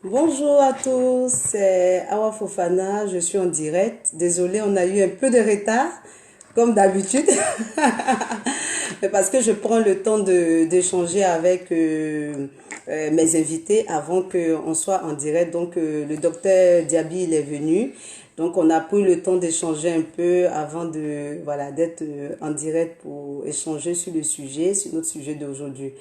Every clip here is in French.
Bonjour à tous, c'est Awa Fofana, je suis en direct. Désolée, on a eu un peu de retard, comme d'habitude, mais parce que je prends le temps d'échanger avec mes invités avant qu'on soit en direct. Donc, le docteur Diaby, il est venu. Donc, on a pris le temps d'échanger un peu avant d'être en direct pour échanger sur le sujet, sur notre sujet d'aujourd'hui.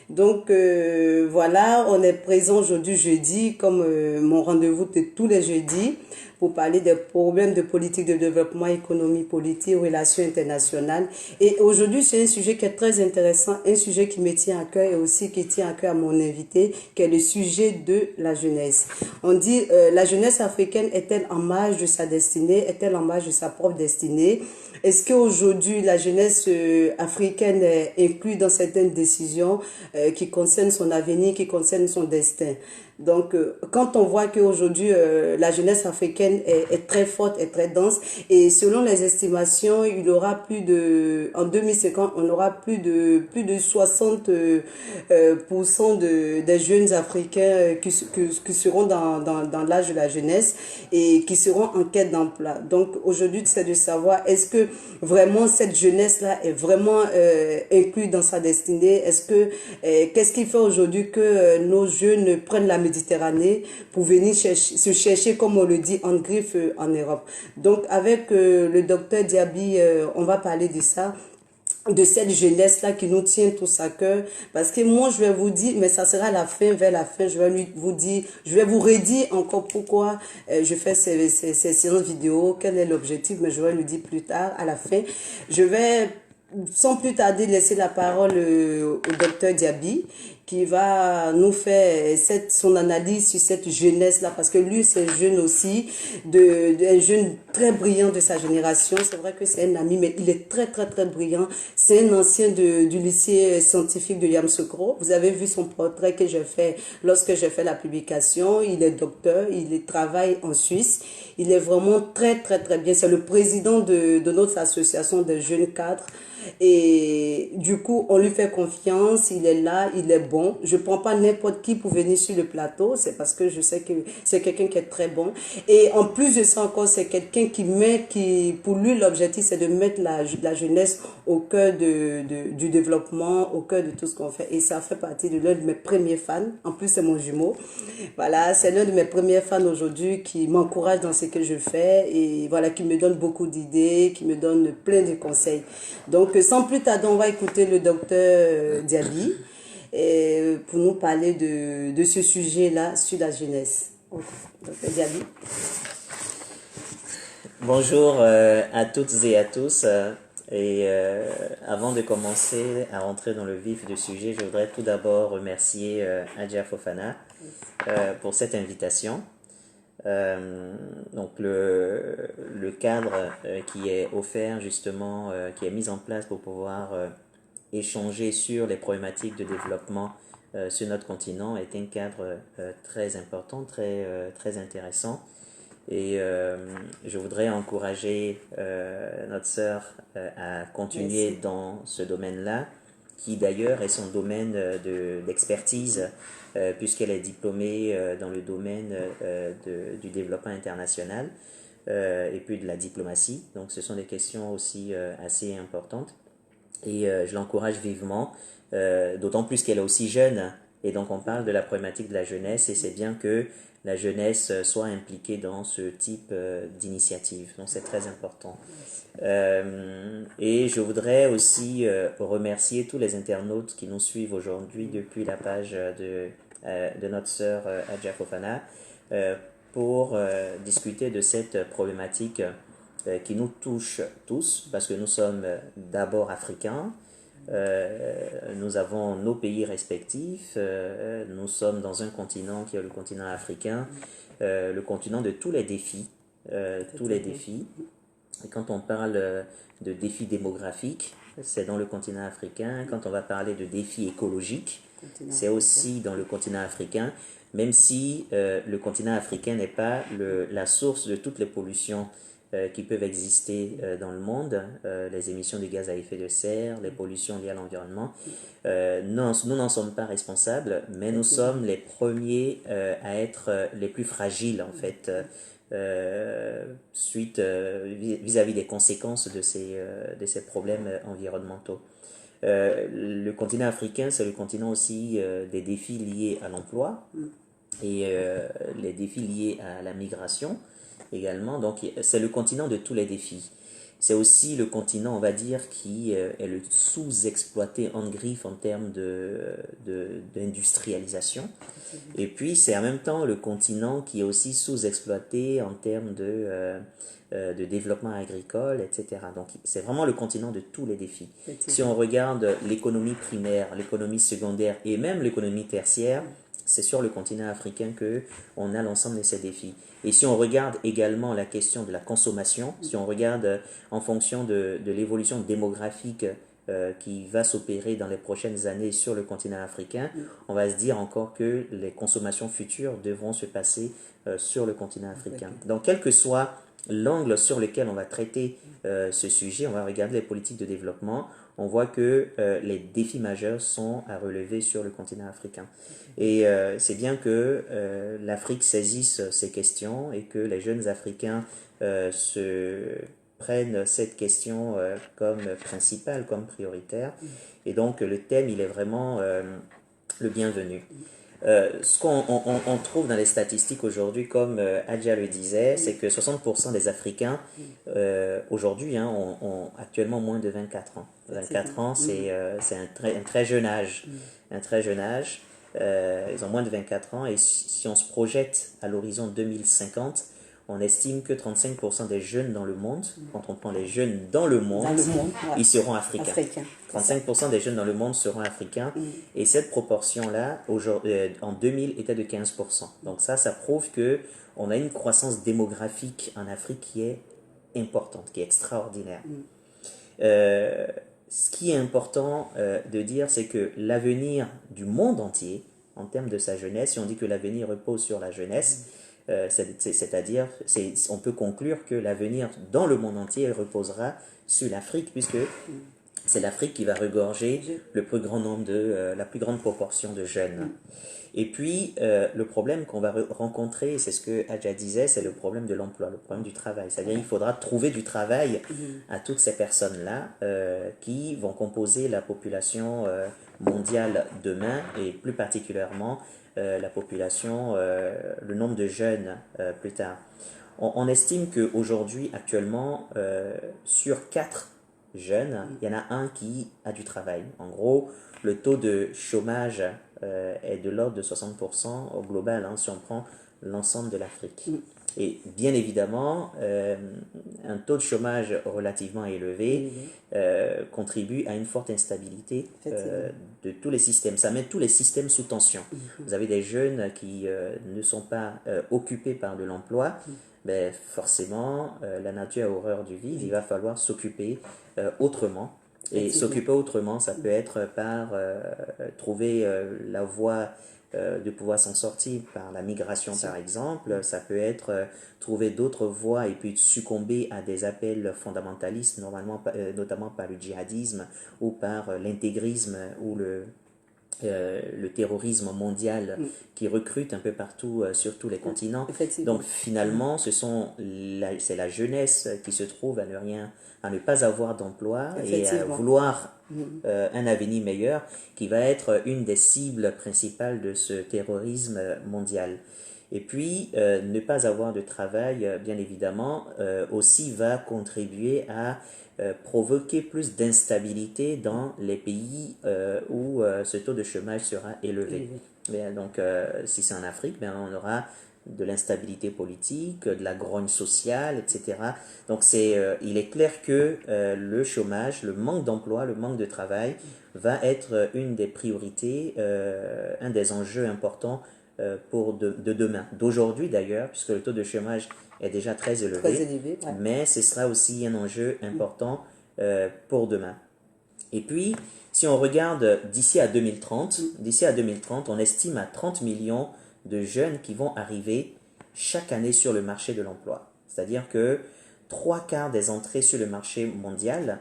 Donc voilà, on est présent aujourd'hui jeudi, comme mon rendez-vous de tous les jeudis, pour parler des problèmes de politique de développement, économie politique, relations internationales. Et aujourd'hui, c'est un sujet qui est très intéressant, un sujet qui me tient à cœur et aussi qui tient à cœur à mon invité, qui est le sujet de la jeunesse. On dit, la jeunesse africaine est-elle en marge de sa destinée, est-elle en marge de sa propre destinée? Est-ce qu'aujourd'hui, la jeunesse africaine est inclue dans certaines décisions qui concernent son avenir, qui concernent son destin? Donc, quand on voit qu'aujourd'hui, la jeunesse africaine est très forte, est très dense, et selon les estimations, il y aura en 2050, on aura plus de 60 des jeunes Africains qui seront dans l'âge de la jeunesse et qui seront en quête d'emploi. Donc, aujourd'hui, c'est de savoir, est-ce que vraiment cette jeunesse-là est vraiment incluse dans sa destinée? Qu'est-ce qui fait aujourd'hui que nos jeunes prennent la Méditerranée pour venir se chercher, comme on le dit, en griffe en Europe? Donc, avec le docteur Diaby, on va parler de ça, de cette jeunesse-là qui nous tient tous à cœur. Parce que moi, je vais vous dire, mais ça sera à la fin, vers la fin, vous dire, je vais vous redire encore pourquoi je fais ces séances vidéo, quel est l'objectif, mais je vais le dire plus tard, à la fin. Je vais sans plus tarder laisser la parole au docteur Diaby qui va nous faire son analyse sur cette jeunesse-là, parce que lui, c'est un jeune aussi, un jeune très brillant de sa génération. C'est vrai que c'est un ami, mais il est très, très, très brillant. C'est un ancien du lycée scientifique de Yamoussoukro. Vous avez vu son portrait que j'ai fait lorsque j'ai fait la publication. Il est docteur, il travaille en Suisse. Il est vraiment très, très, très bien. C'est le président de notre association des jeunes cadres. Et du coup, on lui fait confiance, il est là, il est bon. Je ne prends pas n'importe qui pour venir sur le plateau, c'est parce que je sais que c'est quelqu'un qui est très bon. Et en plus de ça encore, c'est quelqu'un pour lui, l'objectif, c'est de mettre la jeunesse au cœur du développement, au cœur de tout ce qu'on fait. Et ça fait partie de l'un de mes premiers fans. En plus, c'est mon jumeau. Voilà, c'est l'un de mes premiers fans aujourd'hui qui m'encourage dans ce que je fais et voilà, qui me donne beaucoup d'idées, qui me donne plein de conseils. Donc, sans plus tarder, on va écouter le docteur Diaby pour nous parler de ce sujet-là sur la jeunesse. Docteur Diaby. Bonjour à toutes et à tous. Avant de commencer à rentrer dans le vif du sujet, je voudrais tout d'abord remercier Adja Fofana pour cette invitation. Donc le cadre qui est offert justement, qui est mis en place pour pouvoir échanger sur les problématiques de développement sur notre continent est un cadre très important, très intéressant. Et je voudrais encourager notre sœur à continuer dans ce domaine-là, qui d'ailleurs est son domaine d'expertise, puisqu'elle est diplômée dans le domaine du développement international et puis de la diplomatie. Donc ce sont des questions aussi assez importantes. Et je l'encourage vivement, d'autant plus qu'elle est aussi jeune. Et donc on parle de la problématique de la jeunesse, et c'est bien que la jeunesse soit impliquée dans ce type d'initiative. Donc c'est très important. Et je voudrais aussi remercier tous les internautes qui nous suivent aujourd'hui depuis la page de notre sœur Adja Fofana pour discuter de cette problématique qui nous touche tous, parce que nous sommes d'abord africains. Nous avons nos pays respectifs, nous sommes dans un continent qui est le continent africain, le continent de tous les défis, tous les défis. Et quand on parle de défis démographiques, c'est dans le continent africain. Quand on va parler de défis écologiques, c'est aussi dans le continent africain, même si le continent africain n'est pas la source de toutes les pollutions qui peuvent exister dans le monde, les émissions de gaz à effet de serre, les pollutions liées à l'environnement. Nous n'en sommes pas responsables, mais nous sommes les premiers à être les plus fragiles en fait, vis-à-vis des conséquences de ces problèmes environnementaux. Le continent africain, c'est le continent aussi des défis liés à l'emploi et les défis liés à la migration également. Donc c'est le continent de tous les défis. C'est aussi le continent, on va dire, qui est le sous-exploité en griffe en termes d'industrialisation. Et puis c'est en même temps le continent qui est aussi sous-exploité en termes de développement agricole, etc. Donc c'est vraiment le continent de tous les défis. Si on regarde l'économie primaire, l'économie secondaire et même l'économie tertiaire, c'est sur le continent africain qu'on a l'ensemble de ces défis. Et si on regarde également la question de la consommation, si on regarde en fonction de l'évolution démographique qui va s'opérer dans les prochaines années sur le continent africain, on va se dire encore que les consommations futures devront se passer sur le continent africain. Donc quel que soit l'angle sur lequel on va traiter ce sujet, on va regarder les politiques de développement, on voit que les défis majeurs sont à relever sur le continent africain. Et c'est bien que l'Afrique saisisse ces questions et que les jeunes Africains se prennent cette question comme principale, comme prioritaire. Et donc le thème, il est vraiment le bienvenu. Ce qu'on trouve dans les statistiques aujourd'hui, comme Adja le disait, c'est que 60% des Africains aujourd'hui ont actuellement moins de 24 ans. 24 ans, c'est un très jeune âge. Un très jeune âge. Ils ont moins de 24 ans et si on se projette à l'horizon 2050, on estime que 35% des jeunes dans le monde, quand on prend les jeunes dans le monde, ils seront africains. 35% des jeunes dans le monde seront africains. Et cette proportion-là, en 2000, était de 15%. Donc ça prouve qu'on a une croissance démographique en Afrique qui est importante, qui est extraordinaire. Ce qui est important de dire, c'est que l'avenir du monde entier, en termes de sa jeunesse, si on dit que l'avenir repose sur la jeunesse, c'est-à-dire, on peut conclure que l'avenir dans le monde entier reposera sur l'Afrique, puisque c'est l'Afrique qui va regorger le plus grand nombre la plus grande proportion de jeunes. Et puis, le problème qu'on va rencontrer, c'est ce que Adja disait, c'est le problème de l'emploi, le problème du travail. C'est-à-dire qu'il faudra trouver du travail à toutes ces personnes-là qui vont composer la population mondiale demain, et plus particulièrement la population, le nombre de jeunes plus tard. On estime qu'aujourd'hui, actuellement, sur 4 jeunes, il y en a un qui a du travail. En gros, le taux de chômage est de l'ordre de 60% au global, si on prend l'ensemble de l'Afrique. Et bien évidemment, un taux de chômage relativement élevé contribue à une forte instabilité de tous les systèmes. Ça met tous les systèmes sous tension. Vous avez des jeunes qui ne sont pas occupés par de l'emploi, mais forcément, la nature a horreur du vide, il va falloir s'occuper autrement. Et s'occuper autrement, ça peut être par trouver la voie de pouvoir s'en sortir par la migration par exemple, ça peut être trouver d'autres voies et puis succomber à des appels fondamentalistes, notamment par le djihadisme ou par l'intégrisme ou le terrorisme mondial qui recrute un peu partout sur tous les continents. Donc finalement, c'est la jeunesse qui se trouve à ne pas avoir d'emploi et à vouloir un avenir meilleur, qui va être une des cibles principales de ce terrorisme mondial. Et puis, ne pas avoir de travail, bien évidemment, aussi va contribuer à provoquer plus d'instabilité dans les pays où ce taux de chômage sera élevé. Mais donc, si c'est en Afrique, on aura de l'instabilité politique, de la grogne sociale, etc. Donc, il est clair que le chômage, le manque d'emploi, le manque de travail va être une des priorités, un des enjeux importants de demain, d'aujourd'hui d'ailleurs, puisque le taux de chômage est déjà très élevé, mais ce sera aussi un enjeu important pour demain. Et puis, si on regarde d'ici à 2030, on estime à 30 millions de jeunes qui vont arriver chaque année sur le marché de l'emploi. C'est-à-dire que 3/4 des entrées sur le marché mondial,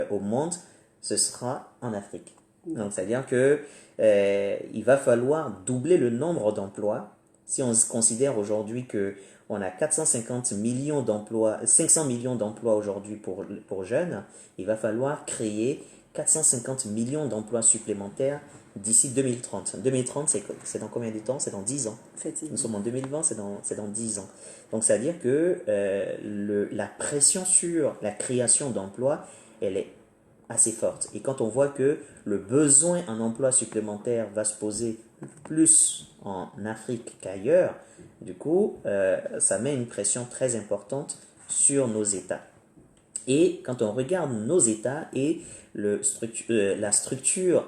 au monde, ce sera en Afrique. Donc, c'est-à-dire que il va falloir doubler le nombre d'emplois. Si on considère aujourd'hui que on a 450 millions d'emplois, 500 millions d'emplois aujourd'hui pour jeunes, il va falloir créer 450 millions d'emplois supplémentaires d'ici 2030. 2030, c'est dans combien de temps? C'est dans 10 ans. Nous sommes en 2020, c'est dans 10 ans. Donc, c'est-à-dire que la pression sur la création d'emplois, elle est assez forte. Et quand on voit que le besoin en emploi supplémentaire va se poser plus en Afrique qu'ailleurs, du coup, ça met une pression très importante sur nos États. Et quand on regarde nos États et la structure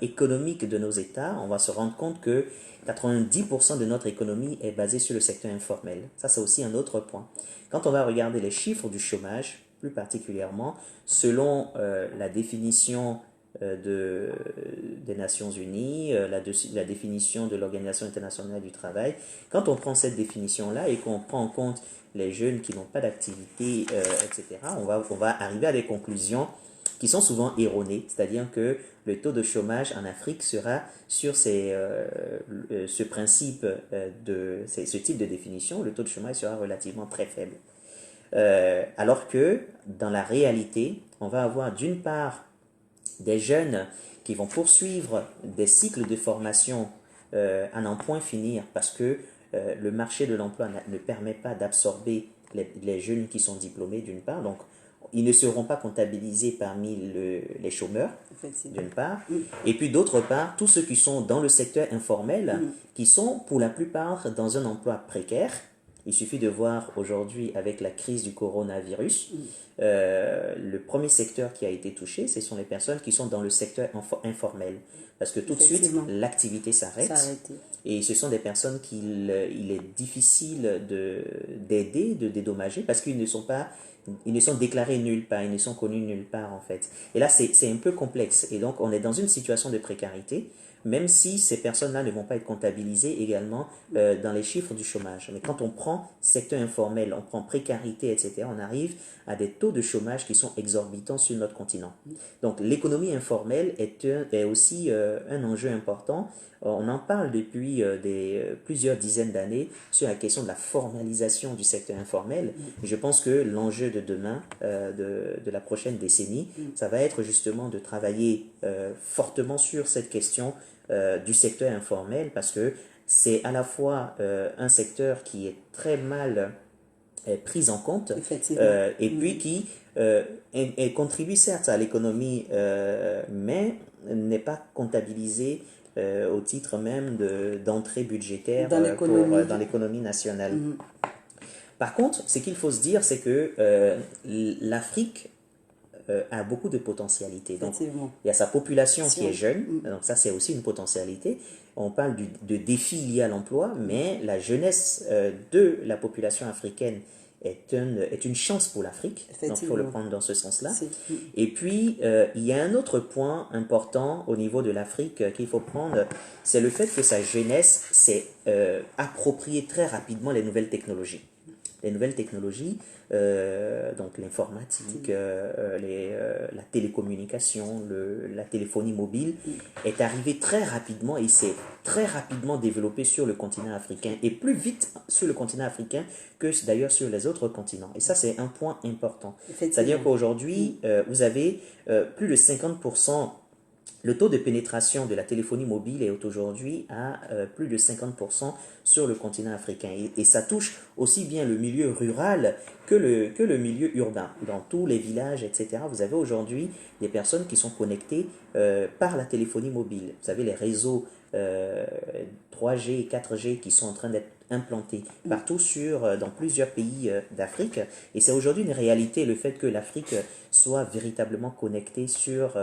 économique de nos États, on va se rendre compte que 90% de notre économie est basée sur le secteur informel. Ça, c'est aussi un autre point. Quand on va regarder les chiffres du chômage, plus particulièrement, selon la définition des Nations Unies, la définition de l'Organisation internationale du travail, quand on prend cette définition-là et qu'on prend en compte les jeunes qui n'ont pas d'activité, etc., on va arriver à des conclusions qui sont souvent erronées, c'est-à-dire que le taux de chômage en Afrique sera sur ce principe ce type de définition, le taux de chômage sera relativement très faible. Alors que dans la réalité, on va avoir d'une part des jeunes qui vont poursuivre des cycles de formation à n'en point finir parce que le marché de l'emploi ne permet pas d'absorber les jeunes qui sont diplômés d'une part, donc ils ne seront pas comptabilisés parmi les chômeurs d'une part, et puis d'autre part, tous ceux qui sont dans le secteur informel, qui sont pour la plupart dans un emploi précaire. Il suffit de voir aujourd'hui avec la crise du coronavirus, le premier secteur qui a été touché, ce sont les personnes qui sont dans le secteur informel. Parce que tout de suite, l'activité s'arrête. Et ce sont des personnes qu'il est difficile d'aider, de dédommager, parce qu'ils ne sont déclarés nulle part, ils ne sont connus nulle part en fait. Et là, c'est un peu complexe. Et donc, on est dans une situation de précarité, même si ces personnes-là ne vont pas être comptabilisées également dans les chiffres du chômage. Mais quand on prend secteur informel, on prend précarité, etc., on arrive à des taux de chômage qui sont exorbitants sur notre continent. Donc l'économie informelle est aussi un enjeu important. On en parle depuis plusieurs dizaines d'années sur la question de la formalisation du secteur informel. Je pense que l'enjeu de demain, de la prochaine décennie, ça va être justement de travailler fortement sur cette question du secteur informel parce que c'est à la fois un secteur qui est très mal pris en compte et puis qui contribue certes à l'économie mais n'est pas comptabilisé au titre même d'entrée budgétaire dans l'économie nationale. Par contre, ce qu'il faut se dire, c'est que l'Afrique a beaucoup de potentialités. Donc, il y a sa population qui est jeune, donc ça c'est aussi une potentialité. On parle de défis liés à l'emploi, mais la jeunesse de la population africaine est une chance pour l'Afrique, donc il faut le prendre dans ce sens-là. Et puis, il y a un autre point important au niveau de l'Afrique qu'il faut prendre, c'est le fait que sa jeunesse s'est appropriée très rapidement les nouvelles technologies. Les nouvelles technologies, donc l'informatique, la télécommunication, la téléphonie mobile, est arrivée très rapidement et s'est très rapidement développée sur le continent africain et plus vite sur le continent africain que d'ailleurs sur les autres continents. Et ça, c'est un point important. C'est-à-dire qu'aujourd'hui, vous avez plus de 50%. Le taux de pénétration de la téléphonie mobile est aujourd'hui à plus de 50% sur le continent africain. Et ça touche aussi bien le milieu rural que le milieu urbain. Dans tous les villages, etc., vous avez aujourd'hui des personnes qui sont connectées par la téléphonie mobile. Vous avez les réseaux 3G et 4G qui sont en train d'être implantés partout dans plusieurs pays d'Afrique. Et c'est aujourd'hui une réalité, le fait que l'Afrique soit véritablement connectée sur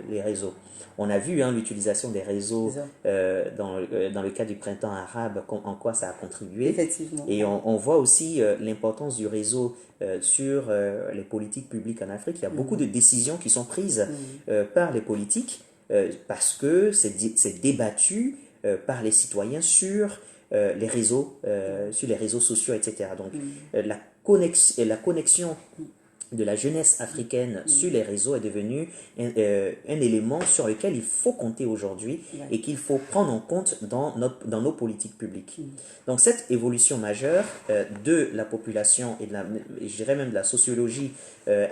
les réseaux. On a vu l'utilisation des réseaux dans le cadre du printemps arabe, en quoi ça a contribué. Effectivement. Et on voit aussi l'importance du réseau sur les politiques publiques en Afrique. Il y a beaucoup de décisions qui sont prises par les politiques parce que c'est débattu par les citoyens sur les réseaux sociaux, etc. Donc la connexion de la jeunesse africaine sur les réseaux est devenu un élément sur lequel il faut compter aujourd'hui et qu'il faut prendre en compte dans nos politiques publiques. Donc cette évolution majeure de la population et je dirais même de la sociologie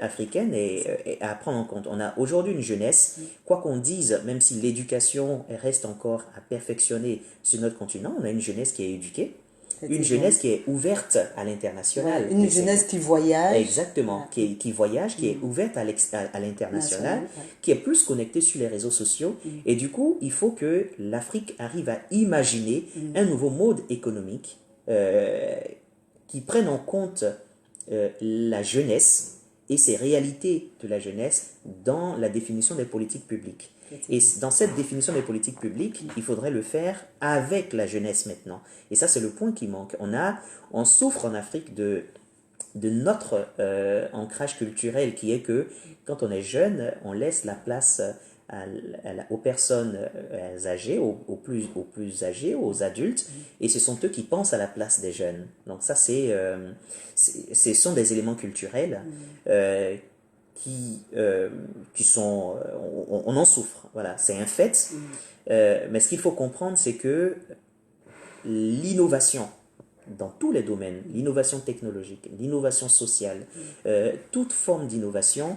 africaine est à prendre en compte. On a aujourd'hui une jeunesse, quoi qu'on dise, même si l'éducation reste encore à perfectionner sur notre continent, on a une jeunesse qui est éduquée, une jeunesse qui est ouverte à l'international. Ouais, une jeunesse qui voyage. Exactement, qui voyage, qui est ouverte à l'international, qui est plus connectée sur les réseaux sociaux. Et du coup, il faut que l'Afrique arrive à imaginer un nouveau mode économique qui prenne en compte la jeunesse et ses réalités de la jeunesse dans la définition des politiques publiques. Et dans cette définition des politiques publiques, il faudrait le faire avec la jeunesse maintenant. Et ça, c'est le point qui manque. On souffre en Afrique de notre ancrage culturel qui est que quand on est jeune, on laisse la place aux personnes âgées, aux plus âgés, aux adultes, et ce sont eux qui pensent à la place des jeunes. Donc ça, ce sont des éléments culturels qui sont... on en souffre, voilà, c'est un fait. Mais ce qu'il faut comprendre, c'est que l'innovation dans tous les domaines, l'innovation technologique, l'innovation sociale, toute forme d'innovation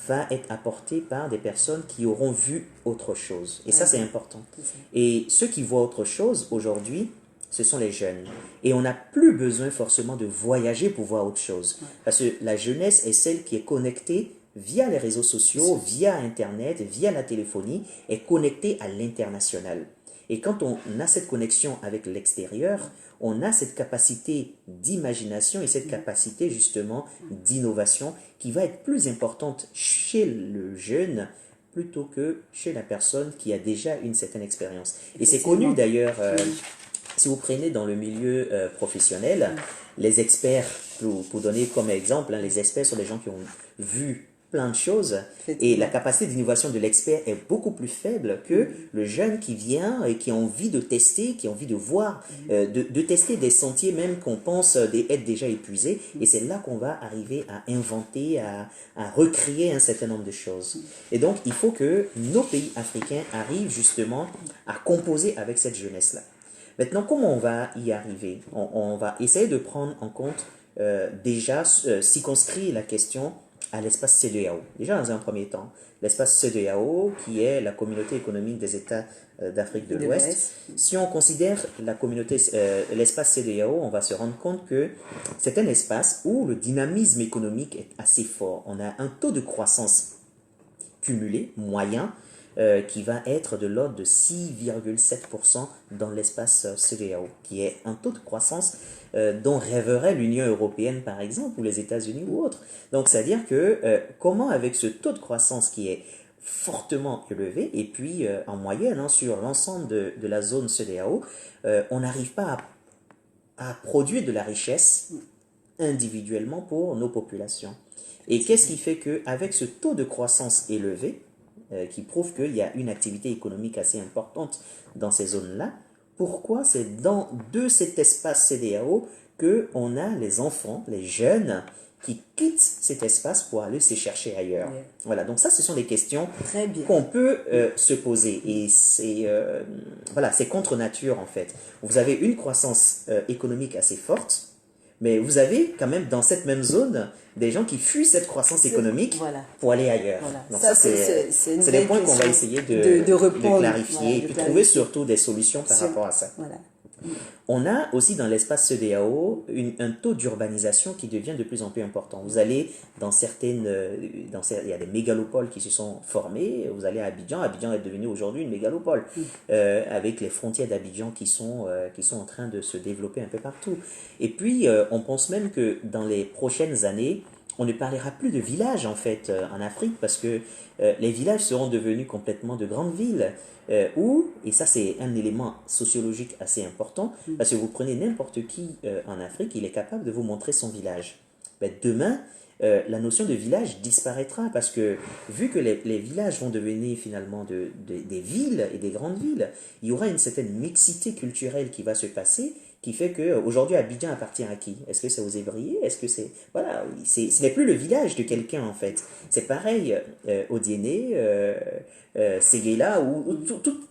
va être apportée par des personnes qui auront vu autre chose. Et ça, c'est important. Et ceux qui voient autre chose, aujourd'hui, ce sont les jeunes. Et on n'a plus besoin forcément de voyager pour voir autre chose. Parce que la jeunesse est celle qui est connectée via les réseaux sociaux, via Internet, via la téléphonie, est connectée à l'international. Et quand on a cette connexion avec l'extérieur, on a cette capacité d'imagination et cette capacité justement d'innovation qui va être plus importante chez le jeune plutôt que chez la personne qui a déjà une certaine expérience. Et c'est connu d'ailleurs, si vous prenez dans le milieu professionnel, les experts, pour donner comme exemple, les experts sont des gens qui ont vu plein de choses et la capacité d'innovation de l'expert est beaucoup plus faible que le jeune qui vient et qui a envie de tester, qui a envie de voir, de tester des sentiers même qu'on pense être déjà épuisés, et c'est là qu'on va arriver à inventer, à recréer un certain nombre de choses. Et donc il faut que nos pays africains arrivent justement à composer avec cette jeunesse-là. Maintenant, comment on va y arriver? On va essayer de prendre en compte déjà circonscrire la question à l'espace CEDEAO. Déjà dans un premier temps, l'espace CEDEAO qui est la communauté économique des États d'Afrique de l'Ouest. Si on considère l'espace CEDEAO, on va se rendre compte que c'est un espace où le dynamisme économique est assez fort. On a un taux de croissance cumulé, moyen, qui va être de l'ordre de 6,7% dans l'espace CEDEAO, qui est un taux de croissance dont rêverait l'Union européenne par exemple, ou les États-Unis ou autres. Donc c'est-à-dire que comment avec ce taux de croissance qui est fortement élevé, et puis en moyenne sur l'ensemble de la zone CEDEAO, on n'arrive pas à produire de la richesse individuellement pour nos populations. Et qu'est-ce qui fait qu'avec ce taux de croissance élevé, qui prouve qu'il y a une activité économique assez importante dans ces zones-là, pourquoi c'est de cet espace CEDEAO qu'on a les enfants, les jeunes, qui quittent cet espace pour aller se chercher ailleurs. Yeah. Voilà, donc ça, ce sont des questions qu'on peut se poser. Et c'est contre nature, en fait. Vous avez une croissance économique assez forte, mais vous avez quand même dans cette même zone des gens qui fuient cette croissance économique pour aller ailleurs. Voilà. Donc ça, c'est des points qu'on va essayer de clarifier et puis trouver surtout des solutions par rapport à ça. Voilà. On a aussi dans l'espace CEDEAO un taux d'urbanisation qui devient de plus en plus important. Vous allez il y a des mégalopoles qui se sont formées. Vous allez à Abidjan. Abidjan est devenu aujourd'hui une mégalopole avec les frontières d'Abidjan qui sont en train de se développer un peu partout. Et puis on pense même que dans les prochaines années, on ne parlera plus de villages en fait en Afrique parce que les villages seront devenus complètement de grandes villes et ça c'est un élément sociologique assez important parce que vous prenez n'importe qui en Afrique, il est capable de vous montrer son village. Ben, demain, la notion de village disparaîtra parce que vu que les villages vont devenir finalement des villes et des grandes villes, il y aura une certaine mixité culturelle qui va se passer qui fait que aujourd'hui Abidjan appartient à qui? Est-ce que c'est aux Évriers? Est-ce que c'est voilà, ce n'est plus le village de quelqu'un en fait. C'est pareil au Diéné, Séguéla ou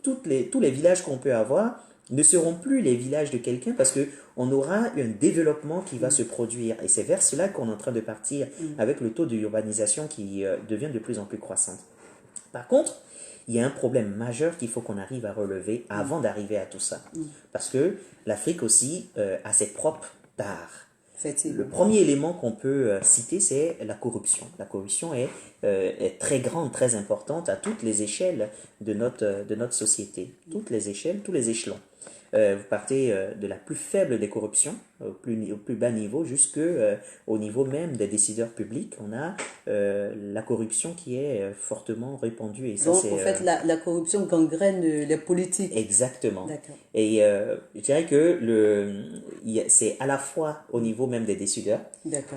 tous les villages qu'on peut avoir ne seront plus les villages de quelqu'un parce que on aura un développement qui va se produire et c'est vers cela qu'on est en train de partir avec le taux d'urbanisation qui devient de plus en plus croissante. Par contre, il y a un problème majeur qu'il faut qu'on arrive à relever avant d'arriver à tout ça. Parce que l'Afrique aussi a ses propres tares. Le premier élément qu'on peut citer, c'est la corruption. La corruption est très grande, très importante à toutes les échelles de notre société. Toutes les échelles, tous les échelons. Vous partez de la plus faible des corruptions, au plus bas niveau, jusqu'au niveau même des décideurs publics. On a la corruption qui est fortement répandue. Et ça, donc, en fait, la corruption gangrène les politiques. Exactement. D'accord. Et je dirais que c'est à la fois au niveau même des décideurs,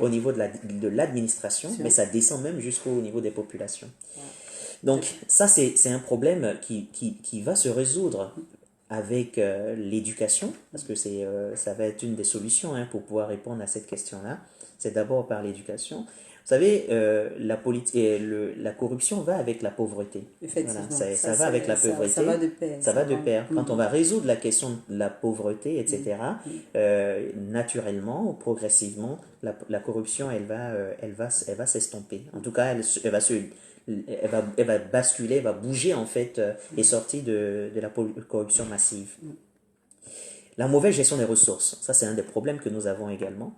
au niveau de l'administration, mais ça descend même jusqu'au niveau des populations. Donc, ça, c'est un problème qui va se résoudre avec l'éducation, parce que ça va être une des solutions pour pouvoir répondre à cette question-là. C'est d'abord par l'éducation. Vous savez, la corruption va avec la pauvreté. Effectivement. Voilà, ça va avec la pauvreté. Ça va de pair. Ça va de pair. Quand on va résoudre la question de la pauvreté, etc., naturellement, progressivement, la corruption, elle va s'estomper. En tout cas, elle va basculer, elle va bouger en fait et sortir de la corruption massive. La mauvaise gestion des ressources, ça c'est un des problèmes que nous avons également.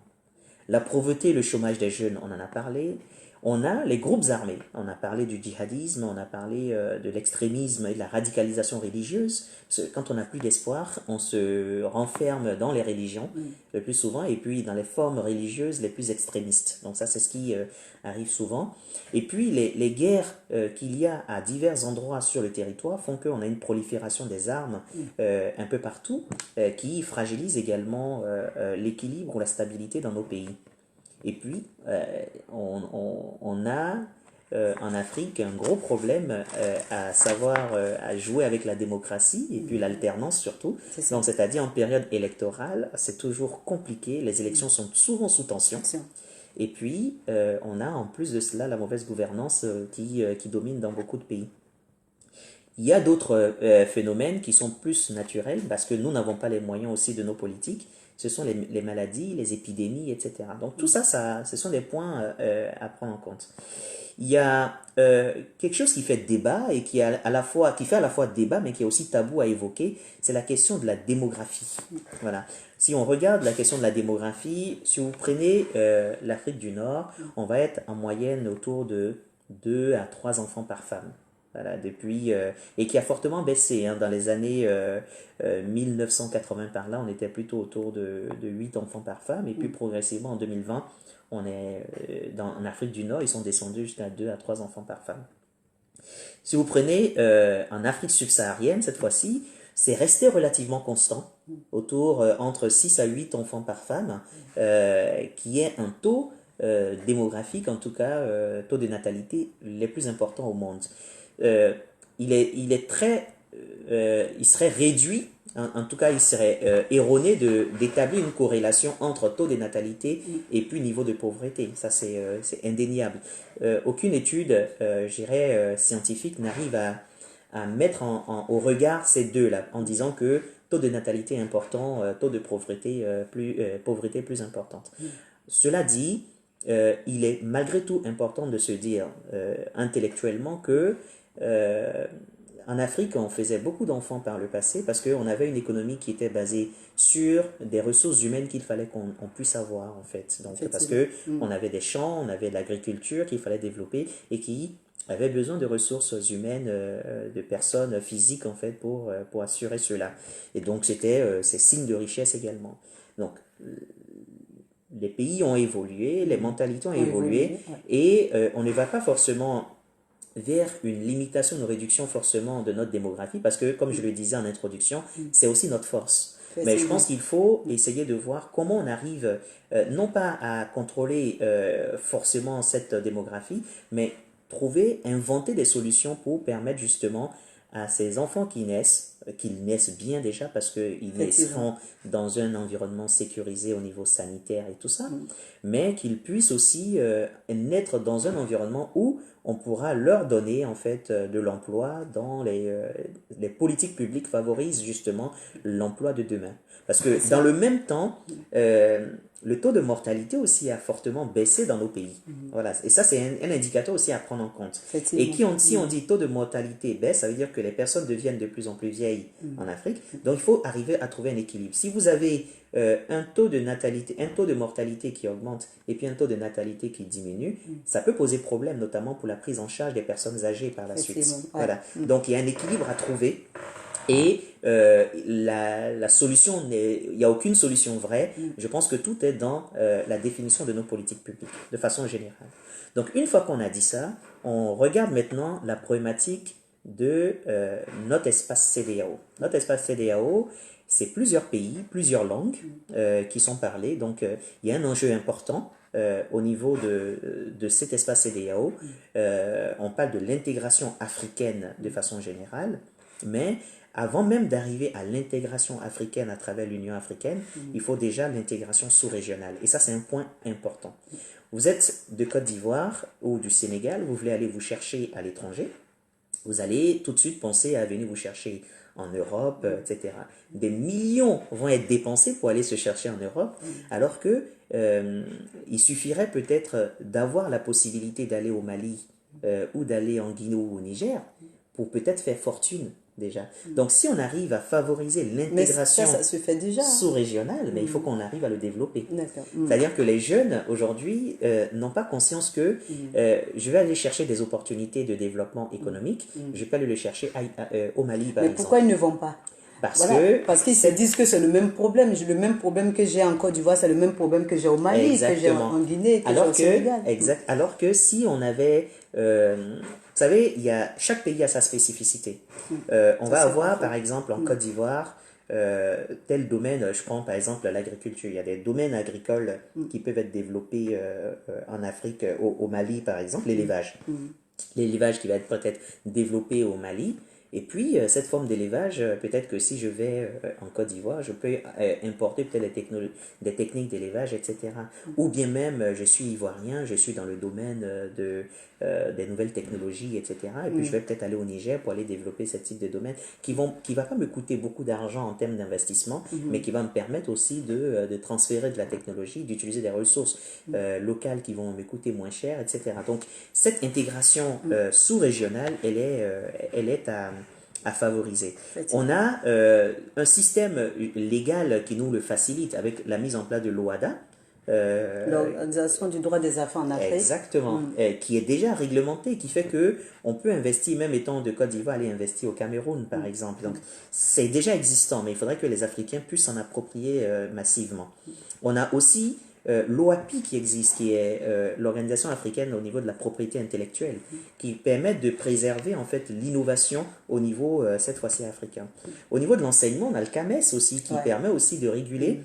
La pauvreté et le chômage des jeunes, on en a parlé. On a les groupes armés, on a parlé du djihadisme, on a parlé de l'extrémisme et de la radicalisation religieuse. Parce que quand on n'a plus d'espoir, on se renferme dans les religions le plus souvent et puis dans les formes religieuses les plus extrémistes. Donc ça c'est ce qui arrive souvent. Et puis les guerres qu'il y a à divers endroits sur le territoire font qu'on a une prolifération des armes un peu partout qui fragilise également l'équilibre ou la stabilité dans nos pays. Et puis, on a en Afrique un gros problème à savoir à jouer avec la démocratie et puis l'alternance surtout. Donc, c'est-à-dire en période électorale, c'est toujours compliqué. Les élections sont souvent sous tension. Et puis, on a en plus de cela la mauvaise gouvernance qui domine dans beaucoup de pays. Il y a d'autres phénomènes qui sont plus naturels parce que nous n'avons pas les moyens aussi de nos politiques. Ce sont les maladies, les épidémies, etc. Donc tout ça, ce sont des points à prendre en compte. Il y a quelque chose qui fait débat et qui fait à la fois débat, mais qui est aussi tabou à évoquer, c'est la question de la démographie. Voilà. Si on regarde la question de la démographie, si vous prenez l'Afrique du Nord, on va être en moyenne autour de 2 à 3 enfants par femme. Voilà, et qui a fortement baissé dans les années 1980 par là, on était plutôt autour de 8 enfants par femme, et puis progressivement en 2020, on est en Afrique du Nord, ils sont descendus jusqu'à 2 à 3 enfants par femme. Si vous prenez en Afrique subsaharienne, cette fois-ci, c'est resté relativement constant, entre 6 à 8 enfants par femme, qui est un taux démographique, en tout cas, taux de natalité les plus importants au monde. Il serait réduit, en tout cas il serait erroné d'établir une corrélation entre taux de natalité et puis niveau de pauvreté. Ça c'est indéniable. Aucune étude, scientifique n'arrive à mettre au regard ces deux-là en disant que taux de natalité est important, taux de pauvreté plus importante. Cela dit, il est malgré tout important de se dire intellectuellement que en Afrique, on faisait beaucoup d'enfants par le passé parce qu'on avait une économie qui était basée sur des ressources humaines qu'il fallait qu'on puisse avoir en fait. Donc, parce que on avait des champs, on avait de l'agriculture qu'il fallait développer et qui avait besoin de ressources humaines, de personnes physiques en fait pour assurer cela. Et donc c'est signe de richesse également. Donc les pays ont évolué, les mentalités ont évolué et on ne va pas forcément vers une limitation, une réduction forcément de notre démographie parce que, comme je le disais en introduction, c'est aussi notre force. Mais je pense qu'il faut essayer de voir comment on arrive, non pas à contrôler forcément cette démographie, mais inventer des solutions pour permettre justement à ces enfants qu'ils naissent bien déjà parce qu'ils naîtront dans un environnement sécurisé au niveau sanitaire et tout ça, mais qu'ils puissent aussi naître dans un environnement où on pourra leur donner en fait de l'emploi dans les politiques publiques favorisent justement l'emploi de demain. Parce que dans le même temps, le taux de mortalité aussi a fortement baissé dans nos pays. Voilà. Et ça, c'est un indicateur aussi à prendre en compte. Et si on dit taux de mortalité baisse, ça veut dire que les personnes deviennent de plus en plus vieilles en Afrique. Donc, il faut arriver à trouver un équilibre. Si vous avez un taux de mortalité qui augmente et puis un taux de natalité qui diminue, ça peut poser problème, notamment pour la prise en charge des personnes âgées par la suite. Voilà. Donc, il y a un équilibre à trouver. Et la solution, il n'y a aucune solution vraie. Je pense que tout est dans la définition de nos politiques publiques, de façon générale. Donc, une fois qu'on a dit ça, on regarde maintenant la problématique de notre espace CEDEAO. Notre espace CEDEAO, c'est plusieurs pays, plusieurs langues qui sont parlées. Donc, il y a un enjeu important au niveau de cet espace CEDEAO. On parle de l'intégration africaine de façon générale, mais avant même d'arriver à l'intégration africaine à travers l'Union africaine, il faut déjà l'intégration sous-régionale. Et ça, c'est un point important. Vous êtes de Côte d'Ivoire ou du Sénégal, vous voulez aller vous chercher à l'étranger, vous allez tout de suite penser à venir vous chercher en Europe, etc. Des millions vont être dépensés pour aller se chercher en Europe, alors que il suffirait peut-être d'avoir la possibilité d'aller au Mali ou d'aller en Guinée ou au Niger pour peut-être faire fortune déjà. Donc si on arrive à favoriser l'intégration sous-régionale, mais il faut qu'on arrive à le développer. C'est-à-dire que les jeunes aujourd'hui n'ont pas conscience que je vais aller chercher des opportunités de développement économique, je peux aller le chercher au Mali par exemple. Mais pourquoi ils ne vont pas? Parce qu'ils se disent que c'est le même problème. Le même problème que j'ai en Côte d'Ivoire, c'est le même problème que j'ai au Mali, que j'ai en Guinée, que j'ai au Sénégal. Alors que si on avait... vous savez, chaque pays a sa spécificité. On va avoir, par exemple, en Côte d'Ivoire, tel domaine, je prends par exemple l'agriculture. Il y a des domaines agricoles qui peuvent être développés en Afrique, au Mali par exemple, l'élevage. L'élevage qui va être peut-être développé au Mali. Et puis, cette forme d'élevage, peut-être que si je vais en Côte d'Ivoire, je peux importer peut-être des techniques d'élevage, etc. Ou bien même, je suis ivoirien, je suis dans le domaine des nouvelles technologies, etc. Et puis, je vais peut-être aller au Niger pour aller développer ce type de domaine qui va pas me coûter beaucoup d'argent en termes d'investissement, mais qui va me permettre aussi de transférer de la technologie, d'utiliser des ressources locales qui vont me coûter moins cher, etc. Donc, cette intégration sous-régionale, elle est à favoriser. On a un système légal qui nous le facilite avec la mise en place de l'OHADA. L'Organisation du droit des affaires en Afrique. Exactement. Qui est déjà réglementé, qui fait que on peut investir, même étant de Côte d'Ivoire, aller investir au Cameroun, par exemple. Donc, c'est déjà existant, mais il faudrait que les Africains puissent s'en approprier massivement. On a aussi l'OAPI qui existe, qui est l'organisation africaine au niveau de la propriété intellectuelle, qui permet de préserver en fait l'innovation au niveau, cette fois-ci, africain. Au niveau de l'enseignement, on a le CAMES aussi, qui permet aussi de réguler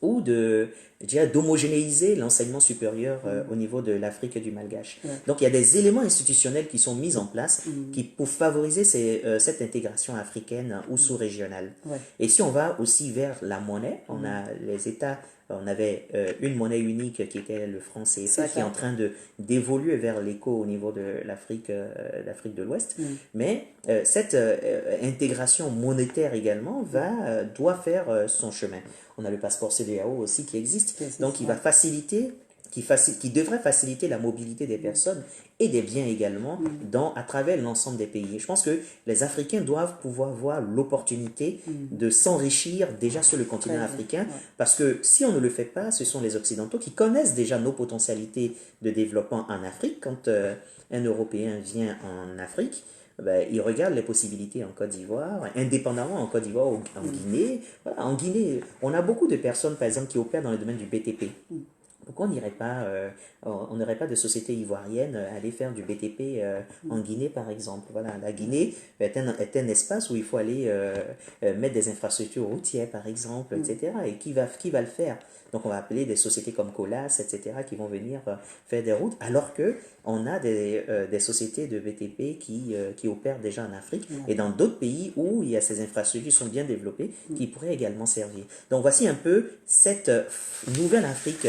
ou d'homogénéiser l'enseignement supérieur au niveau de l'Afrique et du Malgache. Donc il y a des éléments institutionnels qui sont mis en place pour favoriser cette intégration africaine ou sous-régionale. Et si on va aussi vers la monnaie, on a les États. On avait une monnaie unique qui était le franc CFA qui est en train d'évoluer vers l'éco au niveau de l'Afrique de l'Ouest. Mais cette intégration monétaire également doit faire son chemin. On a le passeport CEDEAO aussi qui existe. Donc il va faciliter, qui devrait faciliter la mobilité des personnes et des biens également à travers l'ensemble des pays. Et je pense que les Africains doivent pouvoir voir l'opportunité de s'enrichir déjà sur le continent africain, parce que si on ne le fait pas, ce sont les Occidentaux qui connaissent déjà nos potentialités de développement en Afrique. Quand un Européen vient en Afrique, il regarde les possibilités en Côte d'Ivoire, indépendamment en Côte d'Ivoire ou en Guinée. Voilà, en Guinée, on a beaucoup de personnes, par exemple, qui opèrent dans le domaine du BTP. pourquoi on n'aurait pas de société ivoirienne aller faire du BTP en Guinée, par exemple. Voilà, la Guinée est un espace où il faut aller mettre des infrastructures routières, par exemple, etc. Et qui va le faire? Donc, on va appeler des sociétés comme Colas, etc., qui vont venir faire des routes, alors que on a des sociétés de BTP qui opèrent déjà en Afrique et dans d'autres pays où il y a ces infrastructures qui sont bien développées, qui pourraient également servir. Donc, voici un peu cette nouvelle Afrique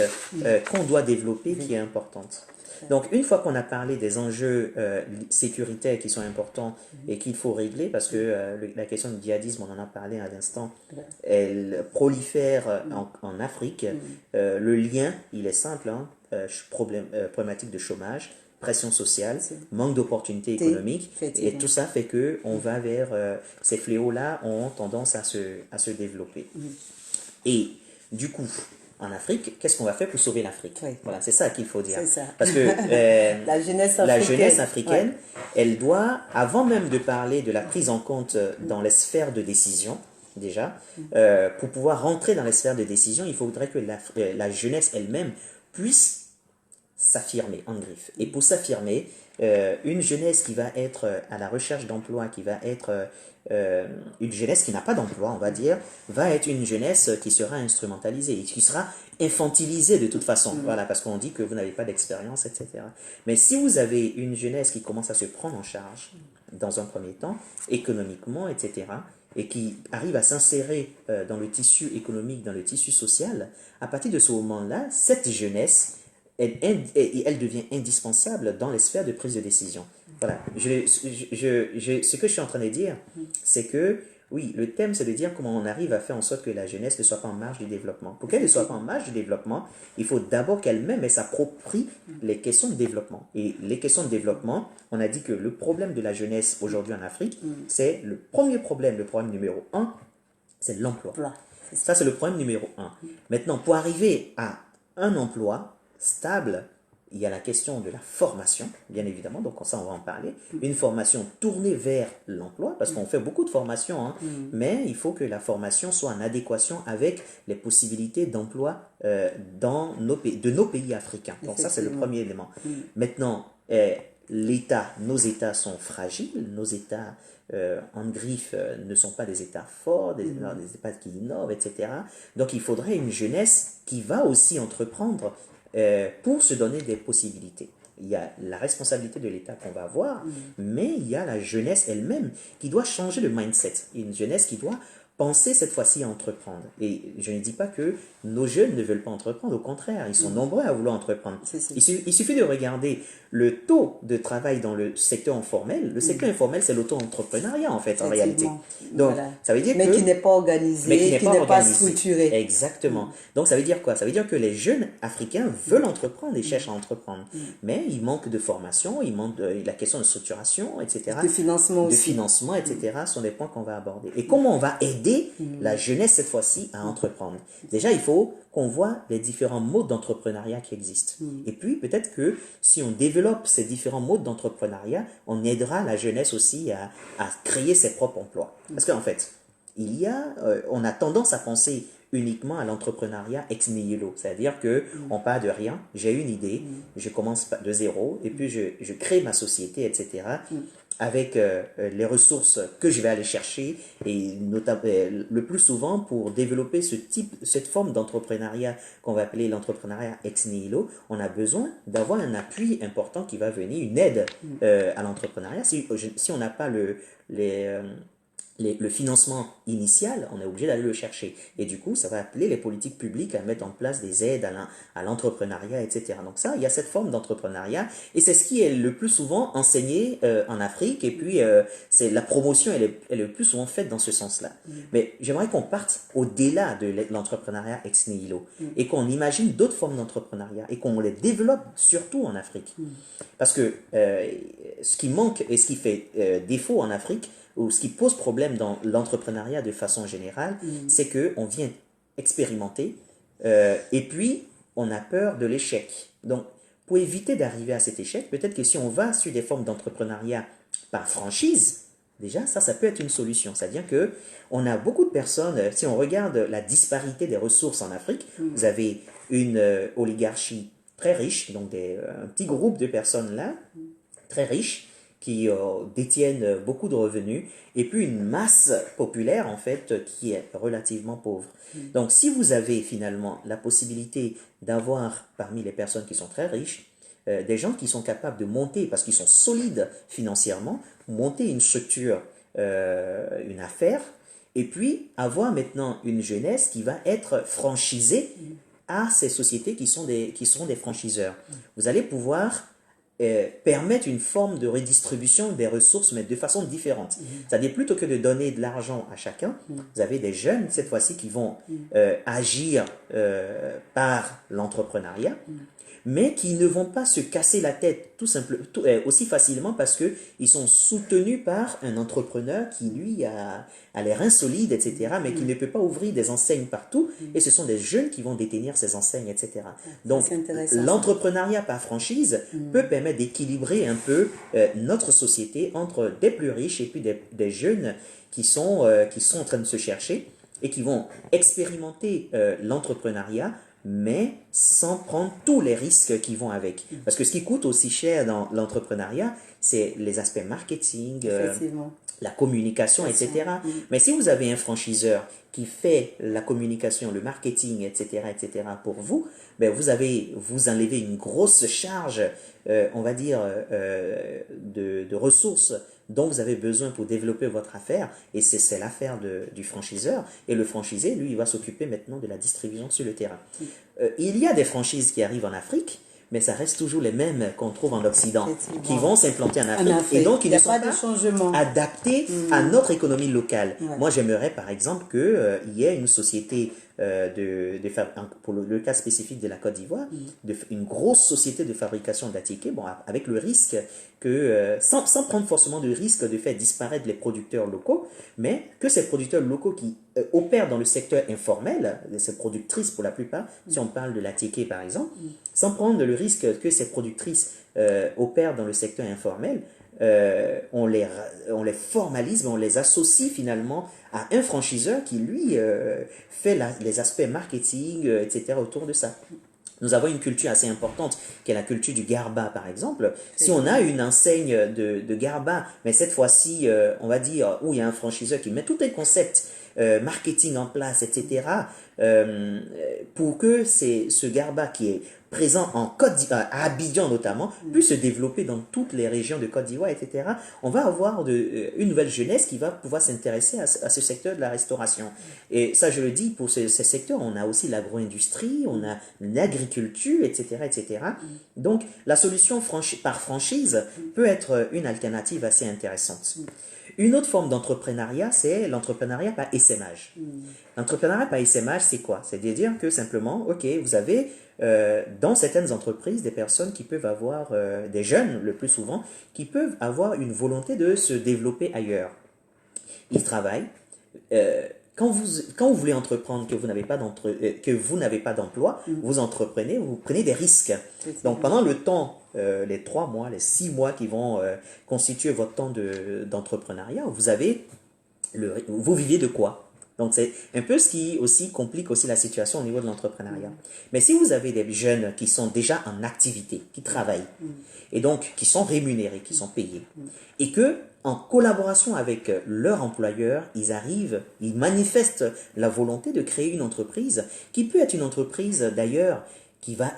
qu'on doit développer qui est importante. Donc, une fois qu'on a parlé des enjeux sécuritaires qui sont importants et qu'il faut régler, parce que la question du djihadisme, on en a parlé à l'instant, elle prolifère en Afrique. Le lien, il est simple, hein, problématique de chômage, pression sociale, manque d'opportunités économiques, et tout ça fait que on va vers ces fléaux-là ont tendance à se développer. Et du coup, en Afrique, qu'est-ce qu'on va faire pour sauver l'Afrique? Voilà, c'est ça qu'il faut dire. Ça. Parce que la jeunesse africaine, elle doit, avant même de parler de la prise en compte dans les sphères de décision, déjà, pour pouvoir rentrer dans les sphères de décision, il faudrait que la jeunesse elle-même puisse s'affirmer en griffe. Et pour s'affirmer, une jeunesse qui va être à la recherche d'emploi, qui va être une jeunesse qui n'a pas d'emploi, on va dire, va être une jeunesse qui sera instrumentalisée et qui sera infantilisée de toute façon. Voilà, parce qu'on dit que vous n'avez pas d'expérience, etc. Mais si vous avez une jeunesse qui commence à se prendre en charge, dans un premier temps, économiquement, etc., et qui arrive à s'insérer dans le tissu économique, dans le tissu social, à partir de ce moment-là, cette jeunesse, elle devient indispensable dans les sphères de prise de décision. Voilà. Ce que je suis en train de dire, c'est que, oui, le thème, c'est de dire comment on arrive à faire en sorte que la jeunesse ne soit pas en marge du développement. Pour qu'elle ne soit pas en marge du développement, il faut d'abord qu'elle-même s'approprie les questions de développement. Et les questions de développement, on a dit que le problème de la jeunesse aujourd'hui en Afrique, c'est le problème numéro 1, c'est l'emploi. Ça, c'est le problème numéro 1. Maintenant, pour arriver à un emploi stable, il y a la question de la formation, bien évidemment, donc ça on va en parler. Une formation tournée vers l'emploi, parce qu'on fait beaucoup de formations, hein, mais il faut que la formation soit en adéquation avec les possibilités d'emploi de nos pays africains. Donc ça c'est le premier élément. Maintenant, nos États sont fragiles, nos États en griffe ne sont pas des États forts, des États qui innovent, etc. Donc il faudrait une jeunesse qui va aussi entreprendre pour se donner des possibilités. Il y a la responsabilité de l'État qu'on va avoir, mais il y a la jeunesse elle-même qui doit changer le mindset. Une jeunesse qui doit penser cette fois-ci à entreprendre. Et je ne dis pas que nos jeunes ne veulent pas entreprendre, au contraire, ils sont nombreux à vouloir entreprendre. Il suffit de regarder le taux de travail dans le secteur informel. Le secteur informel, c'est l'auto-entrepreneuriat en fait, en réalité. Donc, ça veut dire mais qui n'est pas organisé, qui n'est pas structuré. Exactement. Donc, ça veut dire quoi? Ça veut dire que les jeunes africains veulent entreprendre et cherchent à entreprendre. Mais ils manquent de formation, ils manquent de la question de structuration, etc. De financement aussi. De financement, etc. sont des points qu'on va aborder. Et comment on va aider la jeunesse cette fois-ci à entreprendre? Déjà, il faut qu'on voit les différents modes d'entrepreneuriat qui existent. Et puis, peut-être que si on développe ces différents modes d'entrepreneuriat, on aidera la jeunesse aussi à créer ses propres emplois. Parce qu'en fait, on a tendance à penser uniquement à l'entrepreneuriat ex nihilo, c'est-à-dire que on part de rien, j'ai une idée, je commence de zéro, et puis je crée ma société, etc., avec les ressources que je vais aller chercher, et notamment le plus souvent pour développer cette forme d'entrepreneuriat qu'on va appeler l'entrepreneuriat ex nihilo, on a besoin d'avoir un appui important qui va venir, une aide à l'entrepreneuriat. Si on n'a pas le financement initial, on est obligé d'aller le chercher. Et du coup, ça va appeler les politiques publiques à mettre en place des aides à l'entrepreneuriat, etc. Donc ça, il y a cette forme d'entrepreneuriat, et c'est ce qui est le plus souvent enseigné en Afrique, et puis c'est la promotion, elle est le plus souvent faite dans ce sens-là. Mais j'aimerais qu'on parte au-delà de l'entrepreneuriat ex nihilo, et qu'on imagine d'autres formes d'entrepreneuriat, et qu'on les développe surtout en Afrique. Parce que ce qui manque et ce qui fait défaut en Afrique, ou ce qui pose problème dans l'entrepreneuriat de façon générale, c'est qu'on vient expérimenter et puis on a peur de l'échec. Donc, pour éviter d'arriver à cet échec, peut-être que si on va sur des formes d'entrepreneuriat par franchise, déjà, ça peut être une solution. C'est-à-dire qu'on a beaucoup de personnes, si on regarde la disparité des ressources en Afrique, vous avez une oligarchie très riche, donc un petit groupe de personnes là, très riches, qui détiennent beaucoup de revenus, et puis une masse populaire, en fait, qui est relativement pauvre. Donc, si vous avez finalement la possibilité d'avoir, parmi les personnes qui sont très riches, des gens qui sont capables de monter, parce qu'ils sont solides financièrement, monter une structure, une affaire, et puis avoir maintenant une jeunesse qui va être franchisée à ces sociétés qui sont des franchiseurs. Vous allez pouvoir permettre une forme de redistribution des ressources, mais de façon différente. C'est-à-dire, plutôt que de donner de l'argent à chacun, vous avez des jeunes, cette fois-ci, qui vont agir par l'entrepreneuriat, mais qui ne vont pas se casser la tête aussi facilement parce qu'ils sont soutenus par un entrepreneur qui, lui, a les reins solides, etc., mais qui ne peut pas ouvrir des enseignes partout, et ce sont des jeunes qui vont détenir ces enseignes, etc. Donc, l'entrepreneuriat par franchise peut permettre d'équilibrer un peu notre société entre des plus riches et puis des jeunes qui sont en train de se chercher et qui vont expérimenter l'entrepreneuriat, mais sans prendre tous les risques qui vont avec. Parce que ce qui coûte aussi cher dans l'entrepreneuriat, c'est les aspects marketing, la communication, etc. Mais si vous avez un franchiseur qui fait la communication, le marketing, etc., pour vous, ben vous enlevez une grosse charge, on va dire, de ressources dont vous avez besoin pour développer votre affaire, et c'est l'affaire du franchiseur, et le franchisé, lui, il va s'occuper maintenant de la distribution sur le terrain. Il y a des franchises qui arrivent en Afrique, mais ça reste toujours les mêmes qu'on trouve en Occident, qui vont s'implanter en Afrique, et donc ils ne sont pas adaptés à notre économie locale. Moi, j'aimerais par exemple qu'il y ait une société, pour le cas spécifique de la Côte d'Ivoire, une grosse société de fabrication d'attiqués, bon, avec le risque que, sans prendre forcément de risque de faire disparaître les producteurs locaux, mais que ces producteurs locaux qui opèrent dans le secteur informel, ces productrices pour la plupart, si on parle de l'attiqué par exemple, sans prendre le risque que ces productrices opèrent dans le secteur informel, on les formalise, mais on les associe finalement à un franchiseur qui, lui, fait les aspects marketing, etc. autour de ça. Nous avons une culture assez importante, qui est la culture du garba, par exemple. Si on a une enseigne de garba, mais cette fois-ci, on va dire, où il y a un franchiseur qui met tout un concept marketing en place, etc., pour que ce garba qui est présent en Côte d'Ivoire, à Abidjan notamment, puisse se développer dans toutes les régions de Côte d'Ivoire, etc., on va avoir une nouvelle jeunesse qui va pouvoir s'intéresser à ce secteur de la restauration. Et ça, je le dis, pour ces secteurs, on a aussi l'agro-industrie, on a l'agriculture, etc., etc. Donc, la solution par franchise peut être une alternative assez intéressante. Une autre forme d'entrepreneuriat, c'est l'entrepreneuriat par essaimage. L'entrepreneuriat par essaimage, c'est quoi? C'est de dire que simplement, ok, vous avez dans certaines entreprises des personnes qui peuvent avoir, des jeunes le plus souvent, qui peuvent avoir une volonté de se développer ailleurs. Ils travaillent. Quand vous voulez entreprendre, que vous n'avez pas d'emploi, vous entreprenez, vous prenez des risques. Donc pendant le temps, les 3 mois, les 6 mois qui vont constituer votre temps d'entrepreneuriat, vous vivez de quoi? Donc c'est un peu ce qui aussi complique aussi la situation au niveau de l'entrepreneuriat. Mais si vous avez des jeunes qui sont déjà en activité, qui travaillent, et donc qui sont rémunérés, qui sont payés, et que en collaboration avec leur employeur, ils manifestent la volonté de créer une entreprise, qui peut être une entreprise d'ailleurs qui va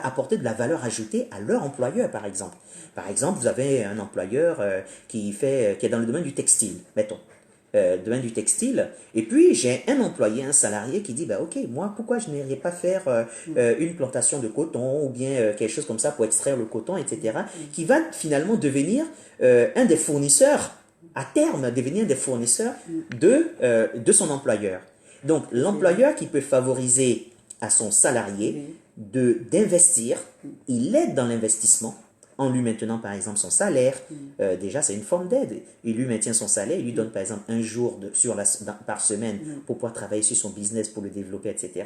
apporter de la valeur ajoutée à leur employeur, par exemple. Par exemple, vous avez un employeur qui est dans le domaine du textile, mettons. Domaine du textile, et puis j'ai un employé, un salarié qui dit, bah, ok, moi, pourquoi je n'irais pas faire une plantation de coton ou bien quelque chose comme ça pour extraire le coton, etc., qui va finalement devenir un des fournisseurs, à terme, devenir des fournisseurs de son employeur. Donc, l'employeur qui peut favoriser à son salarié d'investir, il l'aide dans l'investissement, en lui maintenant par exemple son salaire, déjà c'est une forme d'aide. Il lui maintient son salaire, il lui donne par exemple un jour par semaine pour pouvoir travailler sur son business, pour le développer, etc.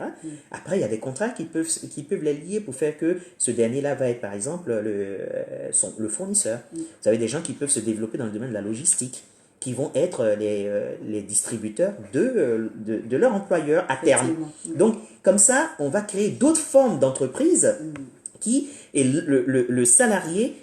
Après, il y a des contrats qui peuvent les lier pour faire que ce dernier-là va être par exemple le fournisseur. Vous avez des gens qui peuvent se développer dans le domaine de la logistique, qui vont être les distributeurs de leur employeur à terme. Donc, comme ça, on va créer d'autres formes d'entreprises qui, et le salarié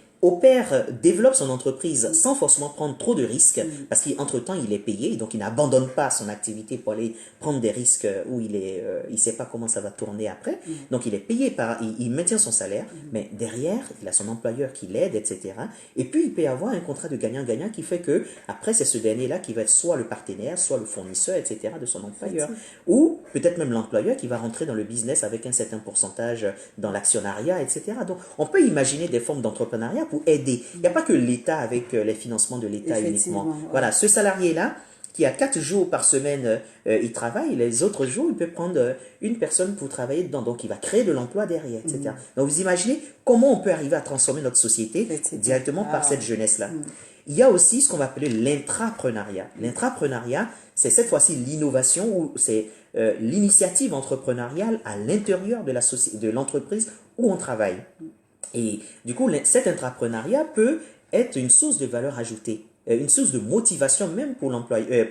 développe son entreprise sans forcément prendre trop de risques, parce qu'entre-temps, il est payé, donc il n'abandonne pas son activité pour aller prendre des risques où il sait pas comment ça va tourner après. Donc il est payé il maintient son salaire, mais derrière, il a son employeur qui l'aide, etc. Et puis il peut y avoir un contrat de gagnant-gagnant qui fait que après, c'est ce dernier-là qui va être soit le partenaire, soit le fournisseur, etc. de son employeur. Ou peut-être même l'employeur qui va rentrer dans le business avec un certain pourcentage dans l'actionnariat, etc. Donc on peut imaginer des formes d'entrepreneuriat pour aider. Il n'y a pas que l'État avec les financements de l'État uniquement. Voilà, ce salarié-là, qui a 4 jours par semaine, il travaille, les autres jours, il peut prendre une personne pour travailler dedans. Donc, il va créer de l'emploi derrière, etc. Donc, vous imaginez comment on peut arriver à transformer notre société directement par cette jeunesse-là. Il y a aussi ce qu'on va appeler l'intrapreneuriat. L'intrapreneuriat, c'est cette fois-ci l'innovation ou c'est l'initiative entrepreneuriale à l'intérieur de l'entreprise où on travaille. Et du coup, cet intrapreneuriat peut être une source de valeur ajoutée, une source de motivation même pour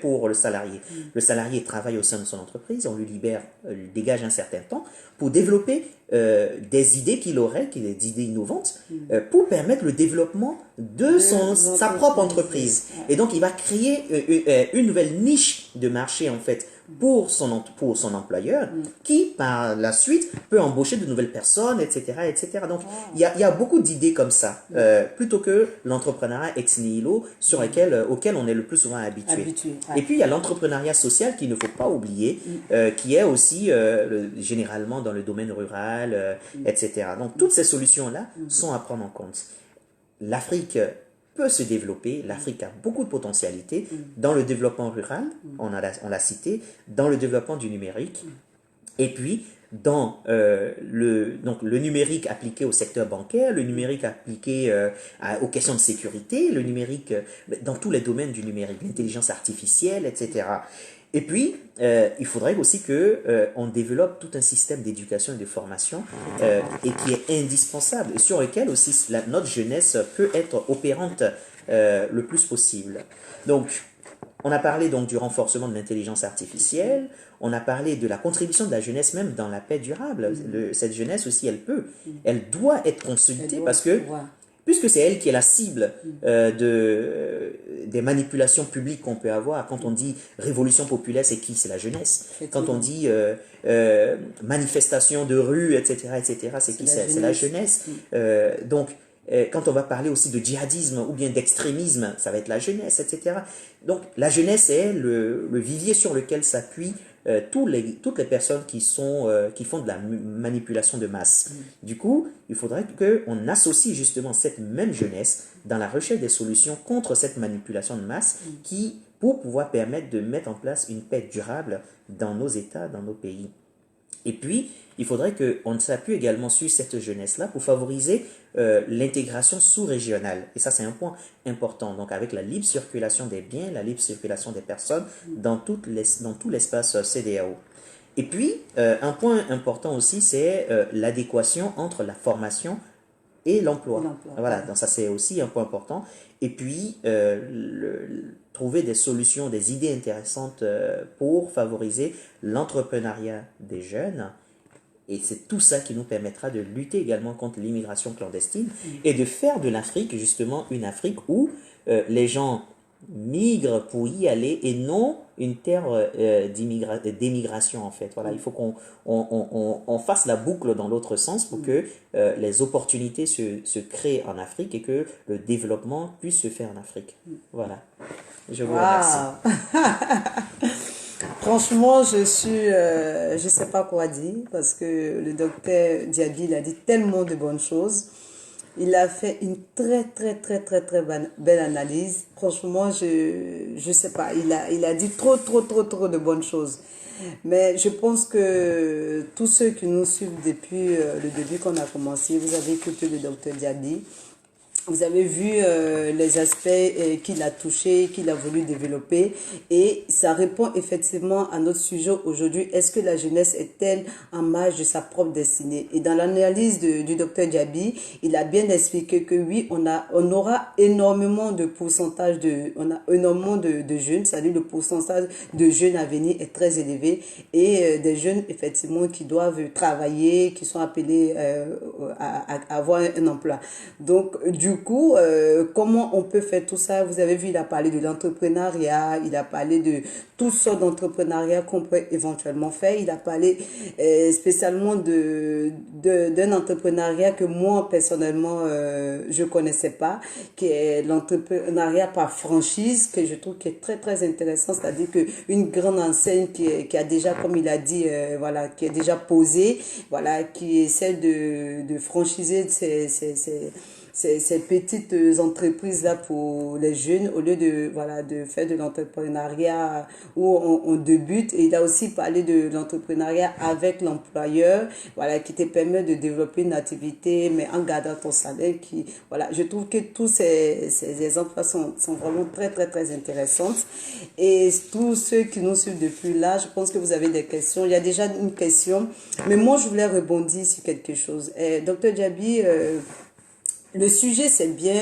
pour le salarié. Le salarié travaille au sein de son entreprise, on lui lui dégage un certain temps pour développer des idées qu'il aurait, des idées innovantes, pour permettre le développement de sa propre entreprise. Et donc, il va créer une nouvelle niche de marché, en fait, pour son employeur, qui, par la suite, peut embaucher de nouvelles personnes, etc., etc. Donc, il y a beaucoup d'idées comme ça, plutôt que l'entrepreneuriat ex nihilo auquel on est le plus souvent habitué. Et puis, il y a l'entrepreneuriat social qu'il ne faut pas oublier, qui est aussi généralement dans le domaine rural, etc. Donc, toutes ces solutions-là sont à prendre en compte. L'Afrique peut se développer, l'Afrique a beaucoup de potentialités dans le développement rural, on l'a cité, dans le développement du numérique, et puis dans donc le numérique appliqué au secteur bancaire, le numérique appliqué aux questions de sécurité, le numérique dans tous les domaines du numérique, l'intelligence artificielle, etc. Et puis, il faudrait aussi qu'on développe tout un système d'éducation et de formation et qui est indispensable et sur lequel aussi notre jeunesse peut être opérante le plus possible. Donc, on a parlé donc du renforcement de l'intelligence artificielle, on a parlé de la contribution de la jeunesse même dans la paix durable. Cette jeunesse aussi, elle doit être consultée parce que puisque c'est elle qui est la cible des manipulations publiques qu'on peut avoir. Quand on dit révolution populaire, c'est qui? C'est la jeunesse. Quand on dit manifestation de rue, etc., c'est qui? C'est la jeunesse. Donc, quand on va parler aussi de djihadisme ou bien d'extrémisme, ça va être la jeunesse, etc. Donc, la jeunesse est le vivier sur lequel s'appuient toutes les personnes qui font de la manipulation de masse. Du coup, il faudrait qu'on associe justement cette même jeunesse dans la recherche des solutions contre cette manipulation de masse pour pouvoir permettre de mettre en place une paix durable dans nos États, dans nos pays. Et puis, il faudrait qu'on s'appuie également sur cette jeunesse-là pour favoriser l'intégration sous-régionale. Et ça, c'est un point important. Donc, avec la libre circulation des biens, la libre circulation des personnes dans tout l'espace CEDEAO. Et puis, un point important aussi, c'est l'adéquation entre la formation et l'emploi. Voilà, donc ça, c'est aussi un point important. Et puis, trouver des solutions, des idées intéressantes pour favoriser l'entrepreneuriat des jeunes. Et c'est tout ça qui nous permettra de lutter également contre l'immigration clandestine et de faire de l'Afrique justement une Afrique où les gens migrent pour y aller et non une terre d'émigration en fait. Voilà, il faut qu'on fasse la boucle dans l'autre sens pour que les opportunités se créent en Afrique et que le développement puisse se faire en Afrique. Voilà. Je vous remercie. Franchement, je sais pas quoi dire parce que le docteur Diaby, il a dit tellement de bonnes choses. Il a fait une très belle analyse. Franchement, je sais pas, il a dit trop de bonnes choses. Mais je pense que tous ceux qui nous suivent depuis le début qu'on a commencé, vous avez écouté le docteur Diaby. Vous avez vu les aspects qu'il a touchés, qu'il a voulu développer, et ça répond effectivement à notre sujet aujourd'hui. Est-ce que la jeunesse est-elle en marge de sa propre destinée? Et dans l'analyse du docteur Diaby, il a bien expliqué que oui, on aura énormément de pourcentage on a énormément de jeunes, c'est-à-dire le pourcentage de jeunes à venir est très élevé, et des jeunes effectivement qui doivent travailler, qui sont appelés à avoir un emploi. Donc du coup, comment on peut faire tout ça? Vous avez vu, il a parlé de l'entrepreneuriat, il a parlé de toutes sortes d'entrepreneuriat qu'on peut éventuellement faire. Il a parlé spécialement d'un entrepreneuriat que moi, personnellement, je connaissais pas, qui est l'entrepreneuriat par franchise, que je trouve qui est très, très intéressant. C'est-à-dire qu'une grande enseigne qui a déjà, comme il a dit, voilà, qui est déjà posée, voilà, qui essaie de franchiser ces petites entreprises-là pour les jeunes, au lieu de faire de l'entrepreneuriat où on débute. Et il a aussi parlé de l'entrepreneuriat avec l'employeur, voilà, qui te permet de développer une activité, mais en gardant ton salaire. Voilà, je trouve que tous ces exemples sont vraiment très, très, très intéressants. Et tous ceux qui nous suivent depuis là, je pense que vous avez des questions. Il y a déjà une question, mais moi, je voulais rebondir sur quelque chose. Docteur Diaby, le sujet, c'est bien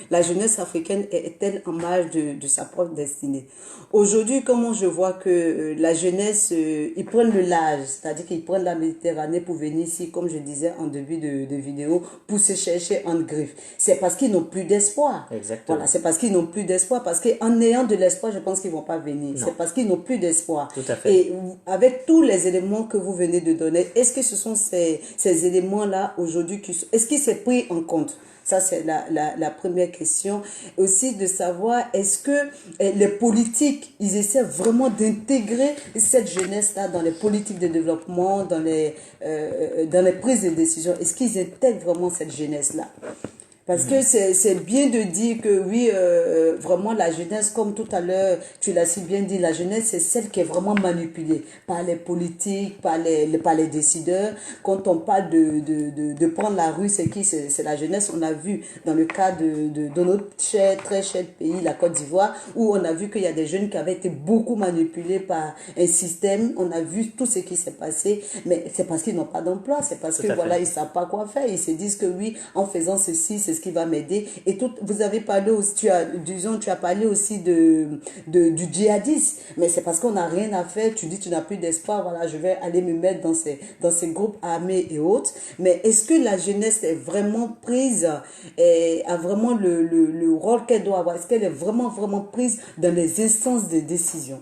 la jeunesse africaine est-elle en marge de sa propre destinée. Aujourd'hui, comment je vois que la jeunesse, ils prennent le large, c'est-à-dire qu'ils prennent la Méditerranée pour venir ici, comme je disais en début de vidéo, pour se chercher en griffe. C'est parce qu'ils n'ont plus d'espoir. Exactement. Voilà, c'est parce qu'ils n'ont plus d'espoir, parce qu'en ayant de l'espoir, je pense qu'ils ne vont pas venir. C'est parce qu'ils n'ont plus d'espoir. Tout à fait. Et avec tous les éléments que vous venez de donner, est-ce que ce sont ces éléments-là aujourd'hui, est-ce qu'ils s'est pris en compte? Ça, c'est la première question. Aussi de savoir, est-ce que les politiques, ils essaient vraiment d'intégrer cette jeunesse-là dans les politiques de développement, dans les prises de décision? Est-ce qu'ils intègrent vraiment cette jeunesse-là? Parce que c'est bien de dire que oui, vraiment la jeunesse, comme tout à l'heure, tu l'as si bien dit, la jeunesse, c'est celle qui est vraiment manipulée par les politiques, par les décideurs. Quand on parle de prendre la rue, c'est qui? C'est la jeunesse. On a vu dans le cas de notre très cher pays, la Côte d'Ivoire, où on a vu qu'il y a des jeunes qui avaient été beaucoup manipulés par un système. On a vu tout ce qui s'est passé, mais c'est parce qu'ils n'ont pas d'emploi, c'est parce que voilà, ils savent pas quoi faire. Ils se disent que oui, en faisant ceci, c'est ce qui va m'aider. Et vous avez parlé aussi, tu as parlé aussi du djihadisme, mais c'est parce qu'on n'a rien à faire. Tu dis tu n'as plus d'espoir, voilà, je vais aller me mettre dans ces groupes armés et autres. Mais est-ce que la jeunesse est vraiment prise, a vraiment le rôle qu'elle doit avoir? Est-ce qu'elle est vraiment prise dans les instances de décision?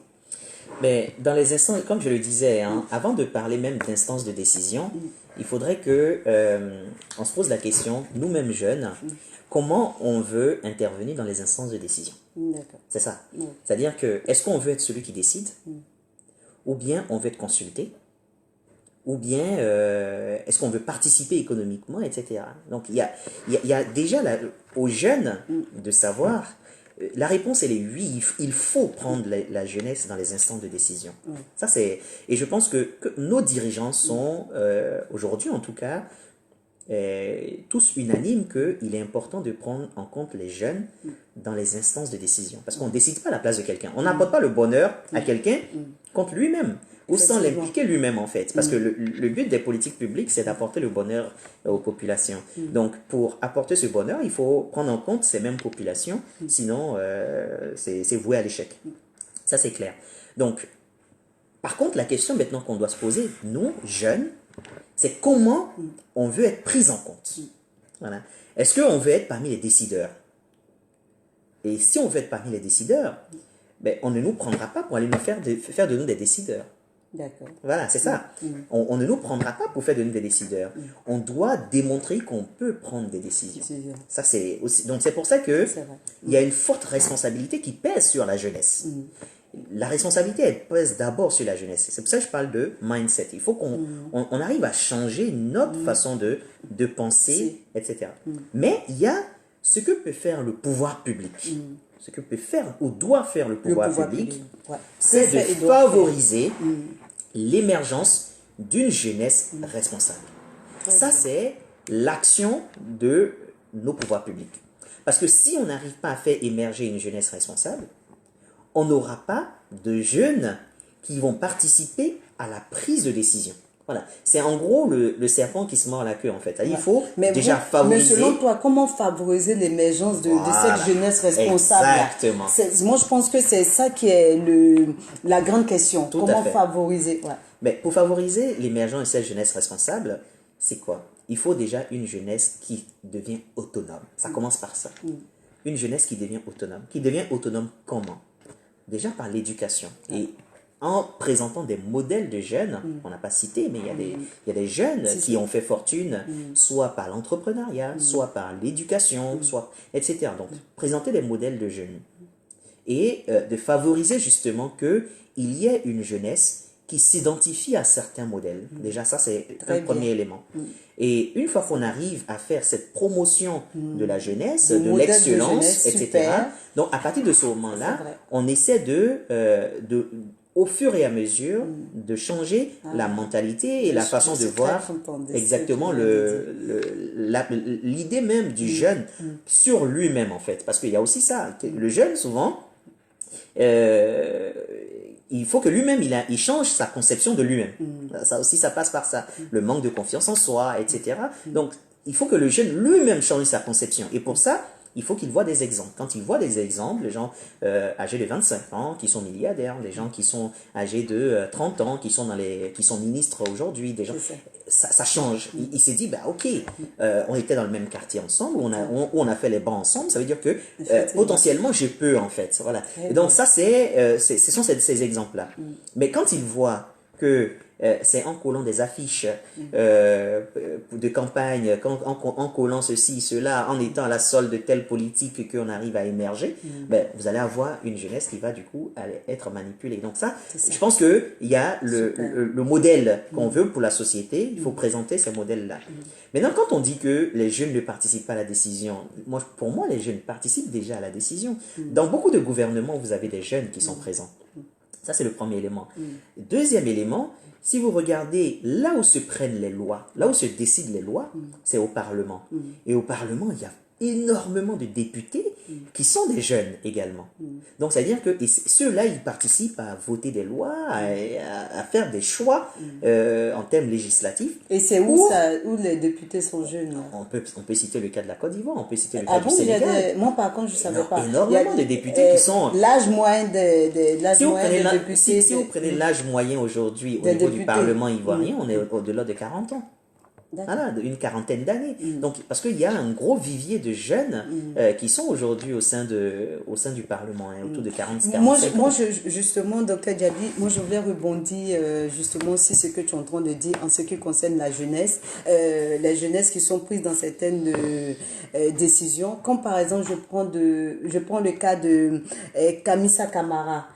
Mais dans les instances, comme je le disais, hein, avant de parler même d'instances de décision, il faudrait que on se pose la question, nous-mêmes jeunes, comment on veut intervenir dans les instances de décision. C'est ça. C'est-à-dire que, est-ce qu'on veut être celui qui décide, ou bien on veut être consulté, ou bien est-ce qu'on veut participer économiquement, etc. Donc il y a déjà aux jeunes de savoir. La réponse, elle est oui, il faut prendre la jeunesse dans les instances de décision. Ça, et je pense que nos dirigeants sont, aujourd'hui en tout cas, tous unanimes qu'il est important de prendre en compte les jeunes dans les instances de décision. Parce qu'on ne décide pas à la place de quelqu'un. On n'apporte pas le bonheur à quelqu'un contre lui-même. Ou sans l'impliquer lui-même en fait. Parce que le but des politiques publiques, c'est d'apporter le bonheur aux populations. Donc pour apporter ce bonheur, il faut prendre en compte ces mêmes populations, sinon c'est voué à l'échec. Ça c'est clair. Donc, par contre, la question maintenant qu'on doit se poser, nous, jeunes, c'est comment on veut être pris en compte. Voilà. Est-ce qu'on veut être parmi les décideurs? Et si on veut être parmi les décideurs, ben, on ne nous prendra pas pour aller faire de nous des décideurs. D'accord. Voilà, c'est ça. On ne nous prendra pas pour faire de nous des décideurs. On doit démontrer qu'on peut prendre des décisions. Ça, c'est aussi. Donc, c'est pour ça que il y a une forte responsabilité qui pèse sur la jeunesse. La responsabilité, elle pèse d'abord sur la jeunesse. C'est pour ça que je parle de mindset. Il faut qu'on arrive à changer notre façon de penser, etc. Mais il y a ce que peut faire le pouvoir public. Ce que peut faire ou doit faire le pouvoir public, c'est de favoriser l'émergence d'une jeunesse responsable. Ça, c'est l'action de nos pouvoirs publics. Parce que si on n'arrive pas à faire émerger une jeunesse responsable, on n'aura pas de jeunes qui vont participer à la prise de décision. Voilà, c'est en gros le serpent qui se mord la queue en fait. Il faut déjà favoriser. Mais selon toi, comment favoriser l'émergence de cette jeunesse responsable? Exactement. Moi, je pense que c'est ça qui est la grande question. Comment favoriser? Mais pour favoriser l'émergence de cette jeunesse responsable, c'est quoi? Il faut déjà une jeunesse qui devient autonome. Ça commence par ça. Une jeunesse qui devient autonome. Qui devient autonome comment? Déjà par l'éducation. Et en présentant des modèles de jeunes, on n'a pas cité, mais il y a des jeunes qui ont fait fortune, soit par l'entrepreneuriat, soit par l'éducation, soit, etc. Donc, présenter des modèles de jeunes. Et de favoriser justement qu'il y ait une jeunesse qui s'identifie à certains modèles. Déjà, ça, c'est un premier élément. Et une fois qu'on arrive à faire cette promotion de la jeunesse, de l'excellence, etc., donc à partir de ce moment-là, on essaie au fur et à mesure, de changer la mentalité et la façon de voir exactement l'idée même du jeune sur lui-même, en fait. Parce qu'il y a aussi ça. Le jeune, souvent, il faut que lui-même, il change sa conception de lui-même. Ça aussi, ça passe par ça. Le manque de confiance en soi, etc. Donc, il faut que le jeune lui-même change sa conception. Et pour ça, il faut qu'il voit des exemples. Quand il voit des exemples, les gens âgés de 25 ans qui sont milliardaires, les gens qui sont âgés de 30 ans qui sont ministres aujourd'hui, des gens, ça change. Il s'est dit, bah ok, on était dans le même quartier ensemble, on a fait les bancs ensemble, ça veut dire que potentiellement je peux en fait. Voilà. Et donc ça ce sont ces exemples-là. Mais quand il voit que c'est en collant des affiches de campagne, en collant ceci, cela, en étant à la solde de telle politique qu'on arrive à émerger, ben, vous allez avoir une jeunesse qui va du coup être manipulée. Donc ça, je pense qu'il y a le modèle qu'on veut pour la société, il faut présenter ces modèles-là. Maintenant, quand on dit que les jeunes ne participent pas à la décision, pour moi, les jeunes participent déjà à la décision. Dans beaucoup de gouvernements, vous avez des jeunes qui sont présents. Ça, c'est le premier élément. Deuxième élément, si vous regardez là où se prennent les lois, là où se décident les lois, c'est au Parlement. Et au Parlement, il y a énormément de députés qui sont des jeunes également. Donc, c'est-à-dire que ceux-là, ils participent à voter des lois, à faire des choix en termes législatifs. Et c'est où les députés sont jeunes? On peut citer le cas de la Côte d'Ivoire, on peut citer le cas du Sénégal. Moi, par contre, je ne savais pas. Énormément de députés qui sont... L'âge moyen des députés... Si vous prenez l'âge moyen aujourd'hui au niveau du Parlement ivoirien, on est au-delà de 40 ans. Voilà, une quarantaine d'années. Donc, parce qu'il y a un gros vivier de jeunes qui sont aujourd'hui au sein du Parlement, autour de 40-45 ans. Justement, Dr Djabi, je voulais rebondir justement aussi ce que tu es en train de dire en ce qui concerne la jeunesse. Les jeunesses qui sont prises dans certaines décisions. Comme par exemple, je prends le cas de Kamisa Camara,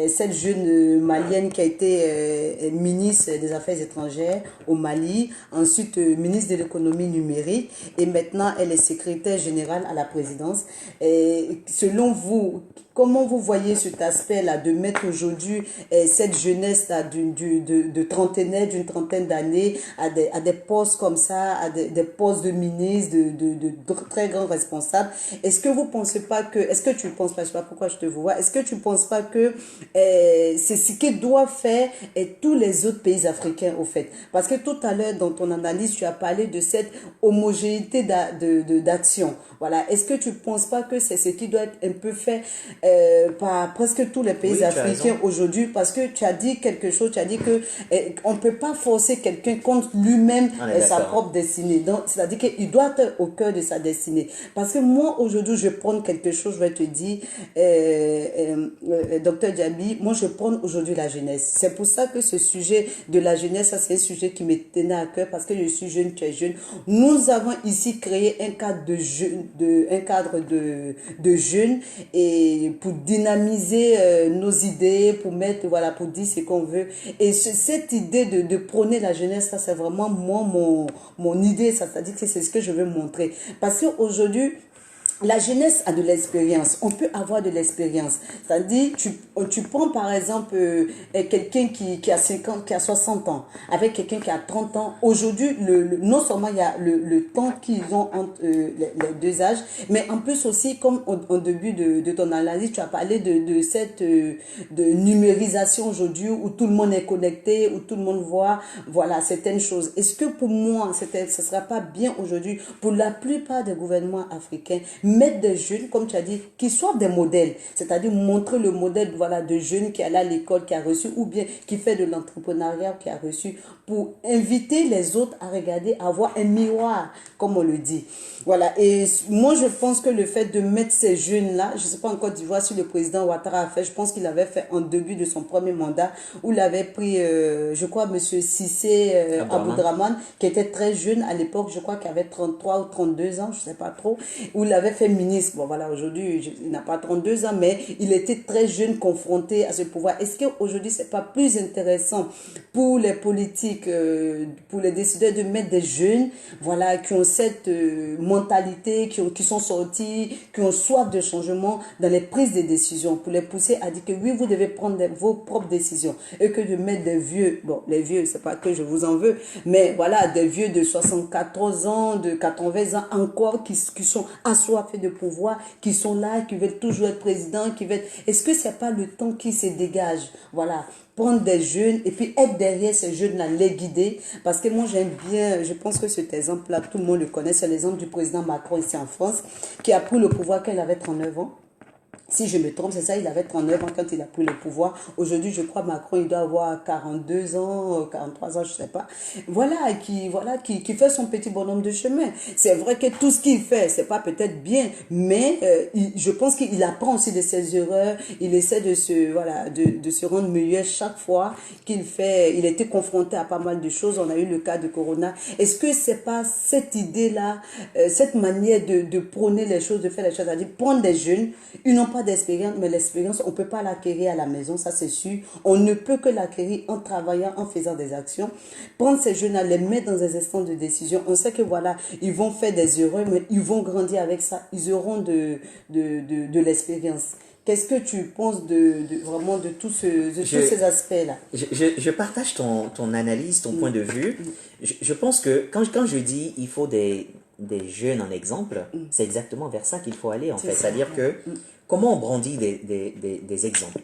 cette jeune malienne qui a été ministre des Affaires étrangères au Mali, ensuite ministre de l'économie numérique, et maintenant elle est secrétaire générale à la présidence. Et selon vous, comment vous voyez cet aspect-là de mettre aujourd'hui cette jeunesse-là de trentenaire, d'une trentaine d'années à des postes comme ça, à des postes de ministre, de très grands responsables? Est-ce que vous pensez pas que, est-ce que tu penses pas, je sais pas pourquoi je te vois, est-ce que tu penses pas que c'est ce que doivent faire tous les autres pays africains au fait? Parce que tout à l'heure dans ton analyse, tu as parlé de cette homogénéité d'action. Voilà. Est-ce que tu ne penses pas que c'est ce qui doit être un peu fait par presque tous les pays africains aujourd'hui? Parce que tu as dit quelque chose, tu as dit que on ne peut pas forcer quelqu'un contre lui-même sa propre destinée. Donc, c'est-à-dire qu'il doit être au cœur de sa destinée. Parce que moi, aujourd'hui, je prends quelque chose, je vais te dire, Dr Djabi, moi, je prends aujourd'hui la jeunesse. C'est pour ça que ce sujet de la jeunesse, ça, c'est un sujet qui me tenait à cœur parce que je suis jeune, tu es jeune. Nous avons ici créé un cadre de jeunes et pour dynamiser nos idées, pour mettre, voilà, pour dire ce qu'on veut. Et cette idée de prôner la jeunesse, ça, c'est vraiment moi, mon idée, ça, c'est-à-dire que c'est ce que je veux montrer. Parce qu'aujourd'hui, la jeunesse a de l'expérience, on peut avoir de l'expérience. C'est-à-dire, tu prends par exemple quelqu'un qui a 50, qui a 60 ans, avec quelqu'un qui a 30 ans. Aujourd'hui, non seulement il y a le temps qu'ils ont entre les deux âges, mais en plus aussi, comme au début de ton analyse, tu as parlé de cette de numérisation aujourd'hui où tout le monde est connecté, où tout le monde voit voilà, certaines choses. Est-ce que pour moi, ce ne sera pas bien aujourd'hui, pour la plupart des gouvernements africains, mettre des jeunes, comme tu as dit, qui soient des modèles, c'est-à-dire montrer le modèle voilà, de jeunes qui est allé à l'école, qui a reçu, ou bien qui fait de l'entrepreneuriat, qui a reçu, pour inviter les autres à regarder, à avoir un miroir, comme on le dit. Voilà, et moi je pense que le fait de mettre ces jeunes-là, je ne sais pas en Côte d'Ivoire si le président Ouattara a fait, je pense qu'il avait fait en début de son premier mandat, où il avait pris, je crois, M. Cissé Aboudraman, qui était très jeune à l'époque, je crois qu'il avait 33 ou 32 ans, je ne sais pas trop, où il avait fait ministre. Bon voilà, aujourd'hui, il n'a pas 32 ans, mais il était très jeune confronté à ce pouvoir. Est-ce qu'aujourd'hui, ce n'est pas plus intéressant pour les politiques, pour les décideurs de mettre des jeunes, voilà, qui ont cette mentalité, qui sont sortis, qui ont soif de changement dans les prises de décisions, pour les pousser à dire que oui, vous devez prendre vos propres décisions, et que de mettre des vieux, bon, les vieux, c'est pas que je vous en veux, mais voilà, des vieux de 74 ans, de 80 ans encore, qui sont assoiffés de pouvoir, qui sont là, qui veulent toujours être président, qui veulent... Est-ce que c'est pas le temps qui se dégage? Voilà, prendre des jeunes et puis être derrière ces jeunes-là, les guider. Parce que moi, j'aime bien, je pense que cet exemple-là, tout le monde le connaît, c'est l'exemple du président Macron ici en France, qui a pris le pouvoir quand il avait 39 ans. Si je me trompe, c'est ça, il avait 39 ans quand il a pris le pouvoir. Aujourd'hui, je crois Macron, il doit avoir 42 ans, 43 ans, je sais pas. Voilà, qui fait son petit bonhomme de chemin. C'est vrai que tout ce qu'il fait, c'est pas peut-être bien, mais je pense qu'il apprend aussi de ses erreurs. Il essaie de se rendre meilleur chaque fois qu'il fait. Il a été confronté à pas mal de choses. On a eu le cas de Corona. Est-ce que c'est pas cette idée-là, cette manière de prôner les choses, de faire les choses, c'est-à-dire prendre des jeunes, ils n'ont pas d'expérience, mais l'expérience, on ne peut pas l'acquérir à la maison, ça c'est sûr. On ne peut que l'acquérir en travaillant, en faisant des actions. Prendre ces jeunes-là, les mettre dans des instances de décision. On sait que voilà, ils vont faire des erreurs, mais ils vont grandir avec ça. Ils auront de l'expérience. Qu'est-ce que tu penses vraiment de tous ces aspects-là? Je partage ton analyse, ton point de vue. Je pense que quand je dis il faut des jeunes en exemple, c'est exactement vers ça qu'il faut aller en fait. C'est-à-dire que comment on brandit des exemples?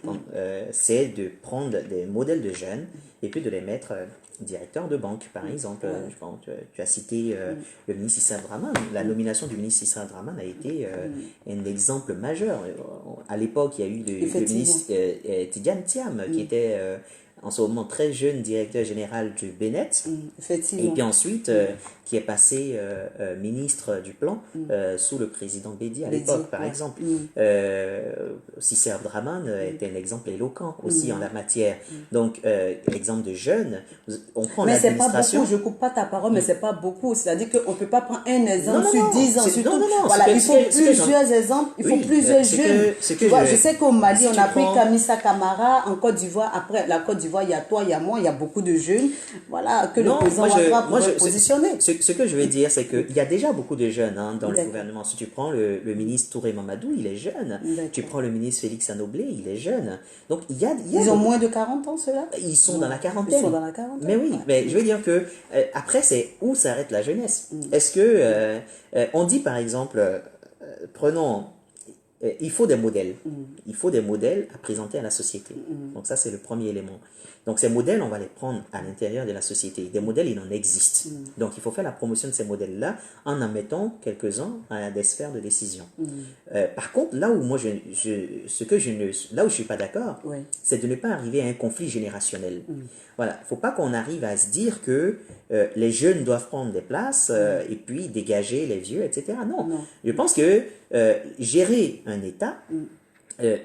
C'est de prendre des modèles de jeunes et puis de les mettre directeurs de banque, par exemple. Je pense, tu as cité le ministre Issa Draman. La nomination du ministre Issa Draman a été un exemple majeur. À l'époque, il y a eu le ministre Tidiane Thiam, qui était en ce moment très jeune directeur général du Bénet. Et puis ensuite, qui est passé ministre du Plan sous le président Bédi à l'époque, par exemple. Cissé Abdraman était un exemple éloquent aussi en la matière. Donc, exemple de jeunes, on prend l'administration. Mais c'est pas beaucoup, je coupe pas ta parole, mais c'est pas beaucoup. C'est-à-dire qu'on peut pas prendre un exemple sur 10 ans. Voilà, il faut plusieurs exemples, il faut plusieurs jeunes. Je sais qu'au Mali, on a pris Kamisa Camara, en Côte d'Ivoire, après la Côte d'Ivoire, il y a toi, il y a moi, il y a beaucoup de jeunes, voilà, que le président Ouattara pourrait positionner. Ce que je veux dire, c'est qu'il y a déjà beaucoup de jeunes dans le gouvernement. Si tu prends le ministre Touré Mamadou, il est jeune. Tu prends le ministre Félix Anoblé, il est jeune. Donc, ils ont moins de 40 ans, ceux-là? Ils sont dans la quarantaine. Ils sont dans la quarantaine. Mais oui, mais je veux dire que après, c'est où s'arrête la jeunesse. Est-ce que, on dit par exemple, prenons... il faut des modèles. Il faut des modèles à présenter à la société. Donc ça, c'est le premier élément. Donc ces modèles, on va les prendre à l'intérieur de la société. Des modèles, il en existe. Donc il faut faire la promotion de ces modèles-là en mettant quelques-uns à des sphères de décision. Par contre, là où moi, là où je suis pas d'accord, c'est de ne pas arriver à un conflit générationnel. Voilà, faut pas qu'on arrive à se dire que les jeunes doivent prendre des places et puis dégager les vieux, etc. Non. Je pense que gérer un État,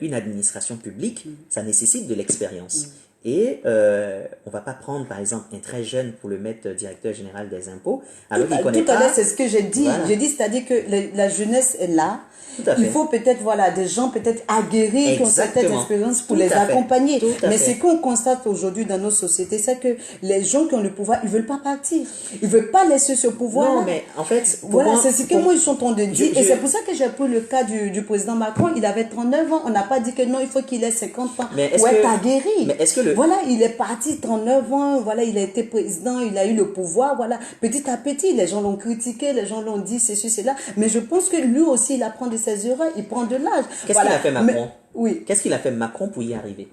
une administration publique, ça nécessite de l'expérience. Et on va pas prendre, par exemple, un très jeune pour le mettre directeur général des impôts, alors qu'il connaît Tout à pas. l'heure, c'est ce que j'ai dit. Voilà. J'ai dit, c'est-à-dire que la jeunesse est là. Tout à fait. Il faut peut-être, voilà, des gens peut-être aguerris qui ont certaines Exactement. expériences pour Tout les à fait. accompagner. Tout à Mais fait. ce qu'on constate aujourd'hui dans nos sociétés, c'est que les gens qui ont le pouvoir, ils veulent pas partir. Ils veulent pas laisser ce pouvoir. Non, mais en fait, pour Voilà, moi, c'est ce que moi, ils sont en train de dire. je- Et c'est pour ça que j'ai pris le cas du président Macron. Il avait 39 ans. On n'a pas dit que non, il faut qu'il ait 50 ans Mais est-ce pour être que- aguerri. mais est-ce que le- Voilà, il est parti 39 ans. Voilà, il a été président. Il a eu le pouvoir. Voilà, petit à petit, les gens l'ont critiqué. Les gens l'ont dit ceci, cela. Mais je pense que lui aussi, il apprend de ses erreurs. Il prend de l'âge. Qu'est-ce qu'il a fait Macron? Oui. Qu'est-ce qu'il a fait Macron pour y arriver?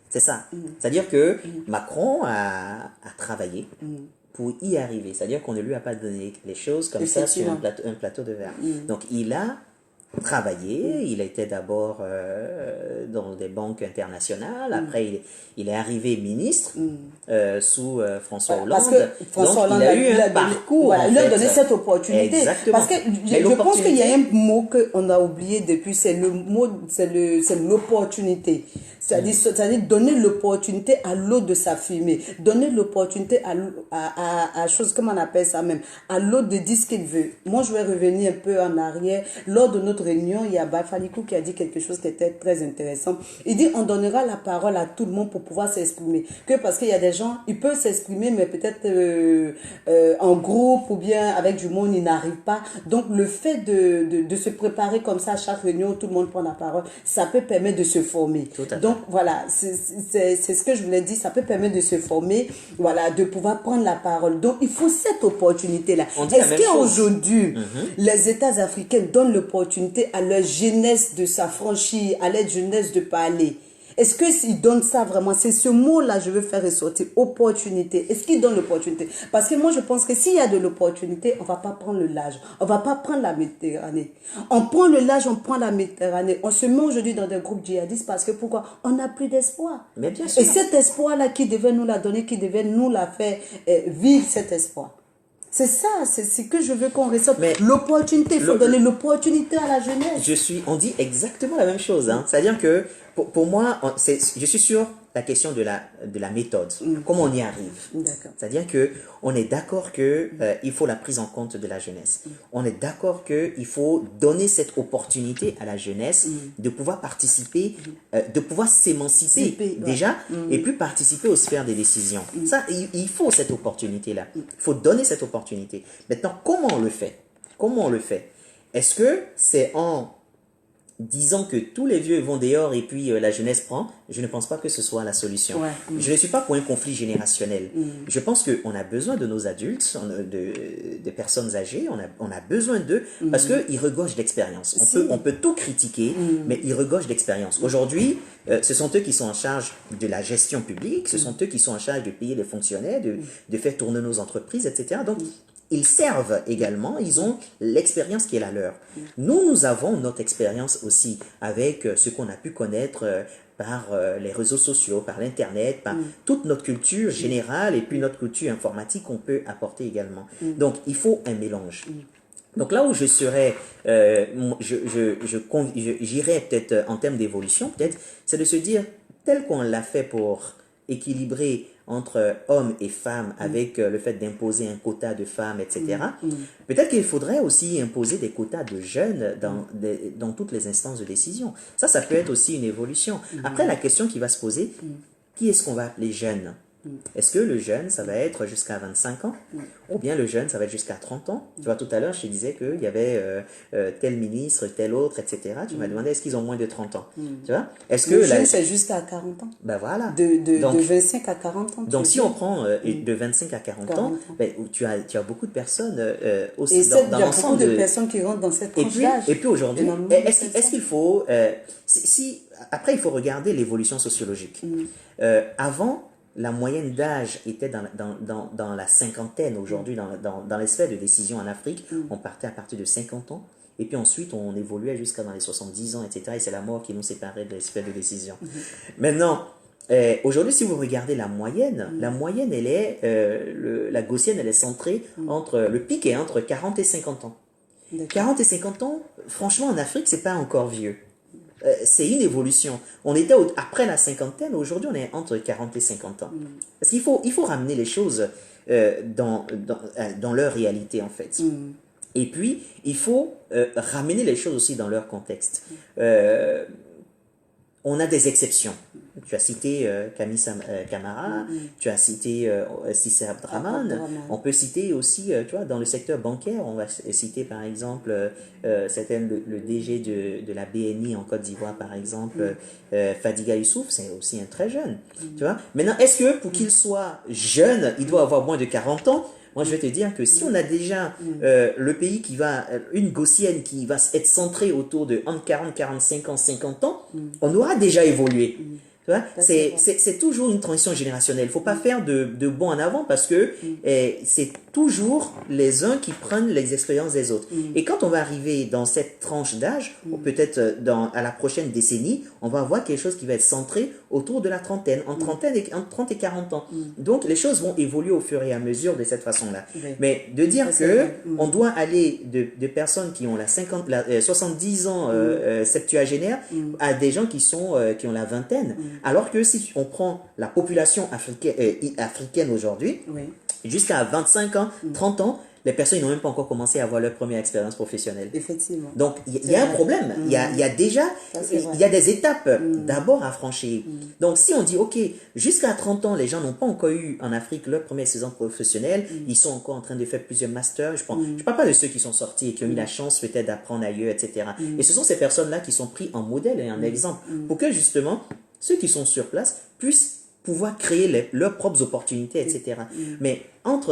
C'est ça. C'est-à-dire que Macron a travaillé pour y arriver. C'est-à-dire qu'on ne lui a pas donné les choses comme ça sur Effectivement. un plateau de verre. Donc il a travaillé, il était d'abord dans des banques internationales, après il est arrivé ministre sous François Hollande. Parce que François Donc, Hollande il a eu un donné, parcours. voilà, en il lui a fait. donné cette opportunité. Exactement. Parce que Mais je pense qu'il y a l'opportunité- un mot qu'on a oublié depuis, c'est le mot, c'est l'opportunité. C'est-à-dire donner l'opportunité à l'eau de s'affirmer, donner l'opportunité à chose, comment on appelle ça même, à l'autre de dire ce qu'il veut. Moi, je vais revenir un peu en arrière. Lors de notre réunion, il y a Bafalikou qui a dit quelque chose qui était très intéressant. Il dit, on donnera la parole à tout le monde pour pouvoir s'exprimer. Que parce qu'il y a des gens, ils peuvent s'exprimer, mais peut-être en groupe ou bien avec du monde, ils n'arrivent pas. Donc, le fait de se préparer comme ça à chaque réunion, où tout le monde prend la parole, ça peut permettre de se former. Tout à fait. Donc, voilà, c'est ce que je voulais dire, ça peut permettre de se former, voilà, de pouvoir prendre la parole. Donc, il faut cette opportunité-là. On dit la Est-ce même chose. qu'aujourd'hui, les États africains donnent l'opportunité à leur jeunesse de s'affranchir, à leur jeunesse de parler? Est-ce qu'ils donnent ça vraiment? C'est ce mot-là que je veux faire ressortir, opportunité. Est-ce qu'ils donnent l'opportunité? Parce que moi, je pense que s'il y a de l'opportunité, on ne va pas prendre le large. On ne va pas prendre la Méditerranée. On prend le large, on prend la Méditerranée. On se met aujourd'hui dans des groupes djihadistes parce que pourquoi? On n'a plus d'espoir. Mais bien sûr. Et cet espoir-là, qui devait nous la donner, qui devait nous la faire vivre cet espoir. C'est ça, c'est ce que je veux qu'on ressorte. Mais l'opportunité, il faut donner l'opportunité à la jeunesse. On dit exactement la même chose. Hein. C'est-à-dire que pour moi, je suis sur la question de la méthode. Comment on y arrive? D'accord. C'est-à-dire que on est d'accord que il faut la prise en compte de la jeunesse. On est d'accord que il faut donner cette opportunité à la jeunesse de pouvoir participer, de pouvoir s'émanciper déjà, et puis participer aux sphères des décisions. Ça, il faut cette opportunité-là. Il faut donner cette opportunité. Maintenant, comment on le fait? Comment on le fait? Est-ce que c'est en disant que tous les vieux vont dehors et puis la jeunesse prend? Je ne pense pas que ce soit la solution. Ouais. Je ne suis pas pour un conflit générationnel. Je pense qu'on a besoin de nos adultes, de personnes âgées, on a besoin d'eux parce qu'ils regorgent d'expérience. On peut tout critiquer, mais ils regorgent d'expérience. Aujourd'hui, ce sont eux qui sont en charge de la gestion publique, ce sont eux qui sont en charge de payer les fonctionnaires, de faire tourner nos entreprises, etc. Donc, ils servent également, ils ont l'expérience qui est la leur. Nous avons notre expérience aussi avec ce qu'on a pu connaître par les réseaux sociaux, par l'Internet, par toute notre culture générale et puis notre culture informatique qu'on peut apporter également. Donc, il faut un mélange. Donc là où je serais, j'irais peut-être en termes d'évolution, peut-être, c'est de se dire, tel qu'on l'a fait pour équilibrer entre hommes et femmes avec le fait d'imposer un quota de femmes, etc. Peut-être qu'il faudrait aussi imposer des quotas de jeunes dans toutes les instances de décision. Ça peut être aussi une évolution. Après, la question qui va se poser, qui est-ce qu'on va appeler jeune? Est-ce que le jeune, ça va être jusqu'à 25 ans? Ou bien le jeune, ça va être jusqu'à 30 ans? Tu vois, tout à l'heure, je te disais qu'il y avait tel ministre, tel autre, etc. Tu m'as demandé, est-ce qu'ils ont moins de 30 ans? Tu vois? Est-ce que le jeune, c'est jusqu'à 40 ans. Ben voilà. De Donc, 25 à 40 ans. donc si on prend de 25 à 40 ans, ben, tu as beaucoup de personnes aussi Et dans il y a beaucoup l'ensemble de personnes qui rentrent dans cette tranche d'âge. Et puis aujourd'hui, Énormément de est-ce personnes. qu'il faut... après, il faut regarder l'évolution sociologique. Avant, la moyenne d'âge était dans la cinquantaine. Aujourd'hui, dans les sphères de décision en Afrique, on partait à partir de 50 ans. Et puis ensuite, on évoluait jusqu'à dans les 70 ans, etc. Et c'est la mort qui nous séparait des sphères de décision. Maintenant, aujourd'hui, si vous regardez la moyenne, elle est, la gaussienne, elle est centrée le pic est entre 40 et 50 ans. 40 et 50 ans, franchement, en Afrique, c'est pas encore vieux. c'est une évolution. On était après la cinquantaine, aujourd'hui on est entre 40 et 50 ans. Parce qu'il faut ramener les choses dans leur réalité en fait. Et puis, il faut ramener les choses aussi dans leur contexte. On a des exceptions. Tu as cité Camille Camara, tu as cité Cissé Abdraman. On peut citer aussi, tu vois, dans le secteur bancaire, on va citer par exemple le DG de la BNI en Côte d'Ivoire, par exemple, Fadiga Youssouf, c'est aussi un très jeune. Tu vois. Maintenant, est-ce que pour qu'il soit jeune, il doit avoir moins de 40 ans? Moi, je vais te dire que si on a déjà le pays une gaussienne qui va être centrée autour de entre 40, 45 ans, 50 ans, on aura déjà évolué. Tu vois, c'est toujours une transition générationnelle. Il ne faut pas faire de bond en avant parce que c'est toujours les uns qui prennent les expériences des autres. Et quand on va arriver dans cette tranche d'âge, ou peut-être à la prochaine décennie, on va avoir quelque chose qui va être centré autour de la trentaine, entre 30 et 40 ans. Donc, les choses vont évoluer au fur et à mesure de cette façon-là. Mais de dire on doit aller de personnes qui ont 70 ans septuagénaires à des gens qui ont la vingtaine, alors que si on prend la population africaine aujourd'hui, jusqu'à 25 ans, 30 ans, les personnes n'ont même pas encore commencé à avoir leur première expérience professionnelle. Effectivement. Donc, il y a un problème. Il y a déjà, il y a des étapes d'abord à franchir. Donc, si on dit, OK, jusqu'à 30 ans, les gens n'ont pas encore eu en Afrique leur première saison professionnelle, ils sont encore en train de faire plusieurs masters. Je parle pas de ceux qui sont sortis et qui ont eu la chance peut-être d'apprendre ailleurs, etc. Et ce sont ces personnes-là qui sont pris en modèle et en exemple pour que justement, ceux qui sont sur place puissent pouvoir créer leurs propres opportunités, etc. Mais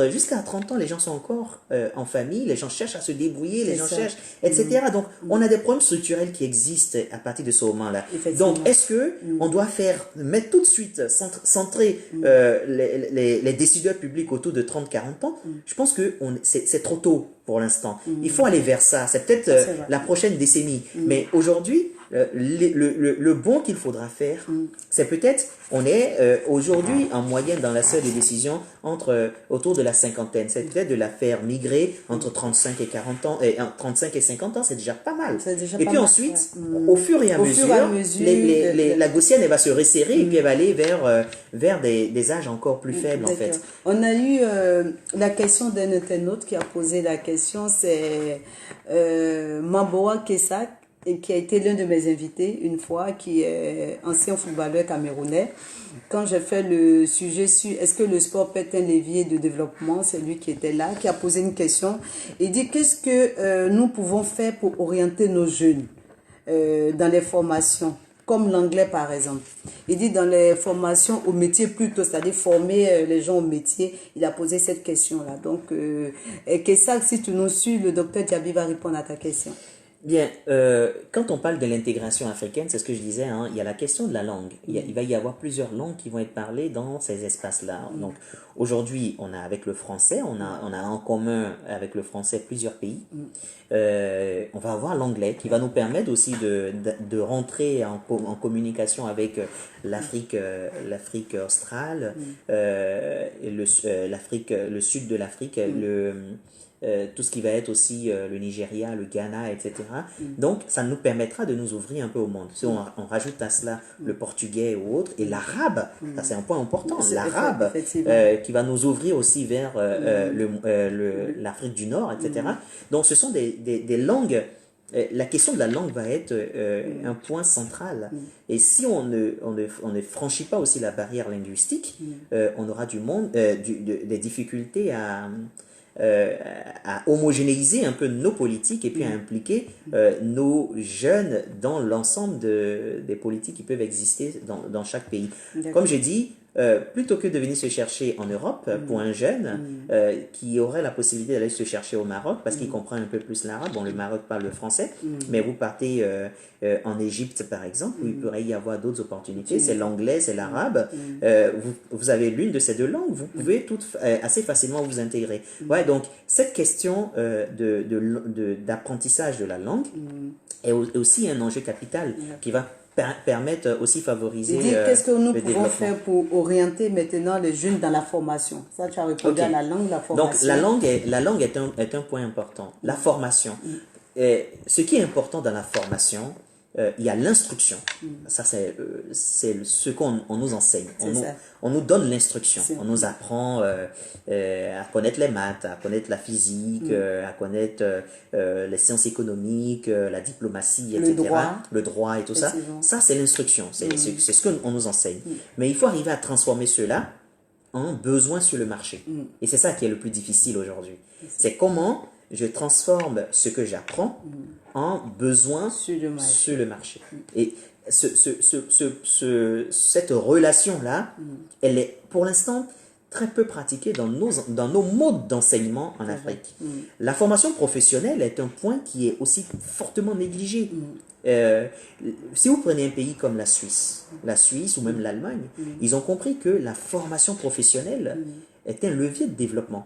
jusqu'à 30 ans, les gens sont encore en famille, les gens cherchent à se débrouiller, les gens cherchent, etc. Donc, on a des problèmes structurels qui existent à partir de ce moment-là. Donc, est-ce que on doit mettre tout de suite, centrer les décideurs publics autour de 30-40 ans? Je pense que c'est trop tôt pour l'instant. Il faut aller vers ça. C'est peut-être la prochaine décennie. Mais aujourd'hui, le bond qu'il faudra faire, c'est peut-être, on est aujourd'hui en moyenne dans la sphère des décisions autour de la cinquantaine. C'est peut-être de la faire migrer entre 35 et 40 ans, et 35 et 50 ans, c'est déjà pas mal. Et puis ensuite, au fur et à mesure, la gaussienne, elle va se resserrer et puis elle va aller vers des âges encore plus faibles, en fait. On a eu la question d'un internaute qui a posé la question, c'est Maboa Kessak, et qui a été l'un de mes invités une fois, qui est ancien footballeur camerounais. Quand j'ai fait le sujet sur est-ce que le sport peut être un levier de développement, c'est lui qui était là, qui a posé une question. Il dit qu'est-ce que nous pouvons faire pour orienter nos jeunes dans les formations, comme l'anglais par exemple. Il dit dans les formations au métier plutôt, c'est-à-dire former les gens au métier. Il a posé cette question-là. Donc, Kessak, si tu nous suis, le docteur Diaby va répondre à ta question. Bien, quand on parle de l'intégration africaine, c'est ce que je disais, hein, il y a la question de la langue. Il va y avoir plusieurs langues qui vont être parlées dans ces espaces-là. Donc, aujourd'hui, on a avec le français, on a en commun avec le français plusieurs pays. On va avoir l'anglais qui va nous permettre aussi de rentrer en communication avec l'Afrique australe, le sud de l'Afrique, tout ce qui va être aussi le Nigeria, le Ghana, etc. Donc, ça nous permettra de nous ouvrir un peu au monde. Si on rajoute à cela le portugais ou autre, et l'arabe, ça c'est un point important, l'arabe qui va nous ouvrir aussi vers l'Afrique du Nord, etc. Donc, ce sont des langues. La question de la langue va être un point central. Et si on ne franchit pas aussi la barrière linguistique, on aura des difficultés à homogénéiser un peu nos politiques et puis à impliquer nos jeunes dans l'ensemble des politiques qui peuvent exister dans chaque pays. Comme j'ai dit, plutôt que de venir se chercher en Europe pour un jeune qui aurait la possibilité d'aller se chercher au Maroc parce qu'il comprend un peu plus l'arabe. Bon, le Maroc parle le français, mais vous partez en Égypte par exemple où il pourrait y avoir d'autres opportunités. C'est l'anglais, c'est l'arabe. Vous avez l'une de ces deux langues, vous pouvez assez facilement vous intégrer. Ouais, donc cette question d'apprentissage de la langue est aussi un enjeu capital qui va permettre aussi favoriser qu'est-ce que nous pouvons faire pour orienter maintenant les jeunes dans la formation? Ça, tu as répondu à la langue, la formation. Donc, la langue est un point important. La formation. Ce qui est important dans la formation, il y a l'instruction. Ça, c'est ce qu'on nous enseigne. On nous donne l'instruction. On nous apprend à connaître les maths, à connaître la physique, à connaître les sciences économiques, la diplomatie, etc. Le droit et tout ça. Ça, c'est l'instruction. C'est ce qu'on nous enseigne. Mais il faut arriver à transformer cela en besoin sur le marché. Et c'est ça qui est le plus difficile aujourd'hui. C'est comment je transforme ce que j'apprends en besoin sur le marché. Et cette relation-là, elle est pour l'instant très peu pratiquée dans nos modes d'enseignement en Afrique. La formation professionnelle est un point qui est aussi fortement négligé. Si vous prenez un pays comme la Suisse ou même l'Allemagne, ils ont compris que la formation professionnelle est un levier de développement.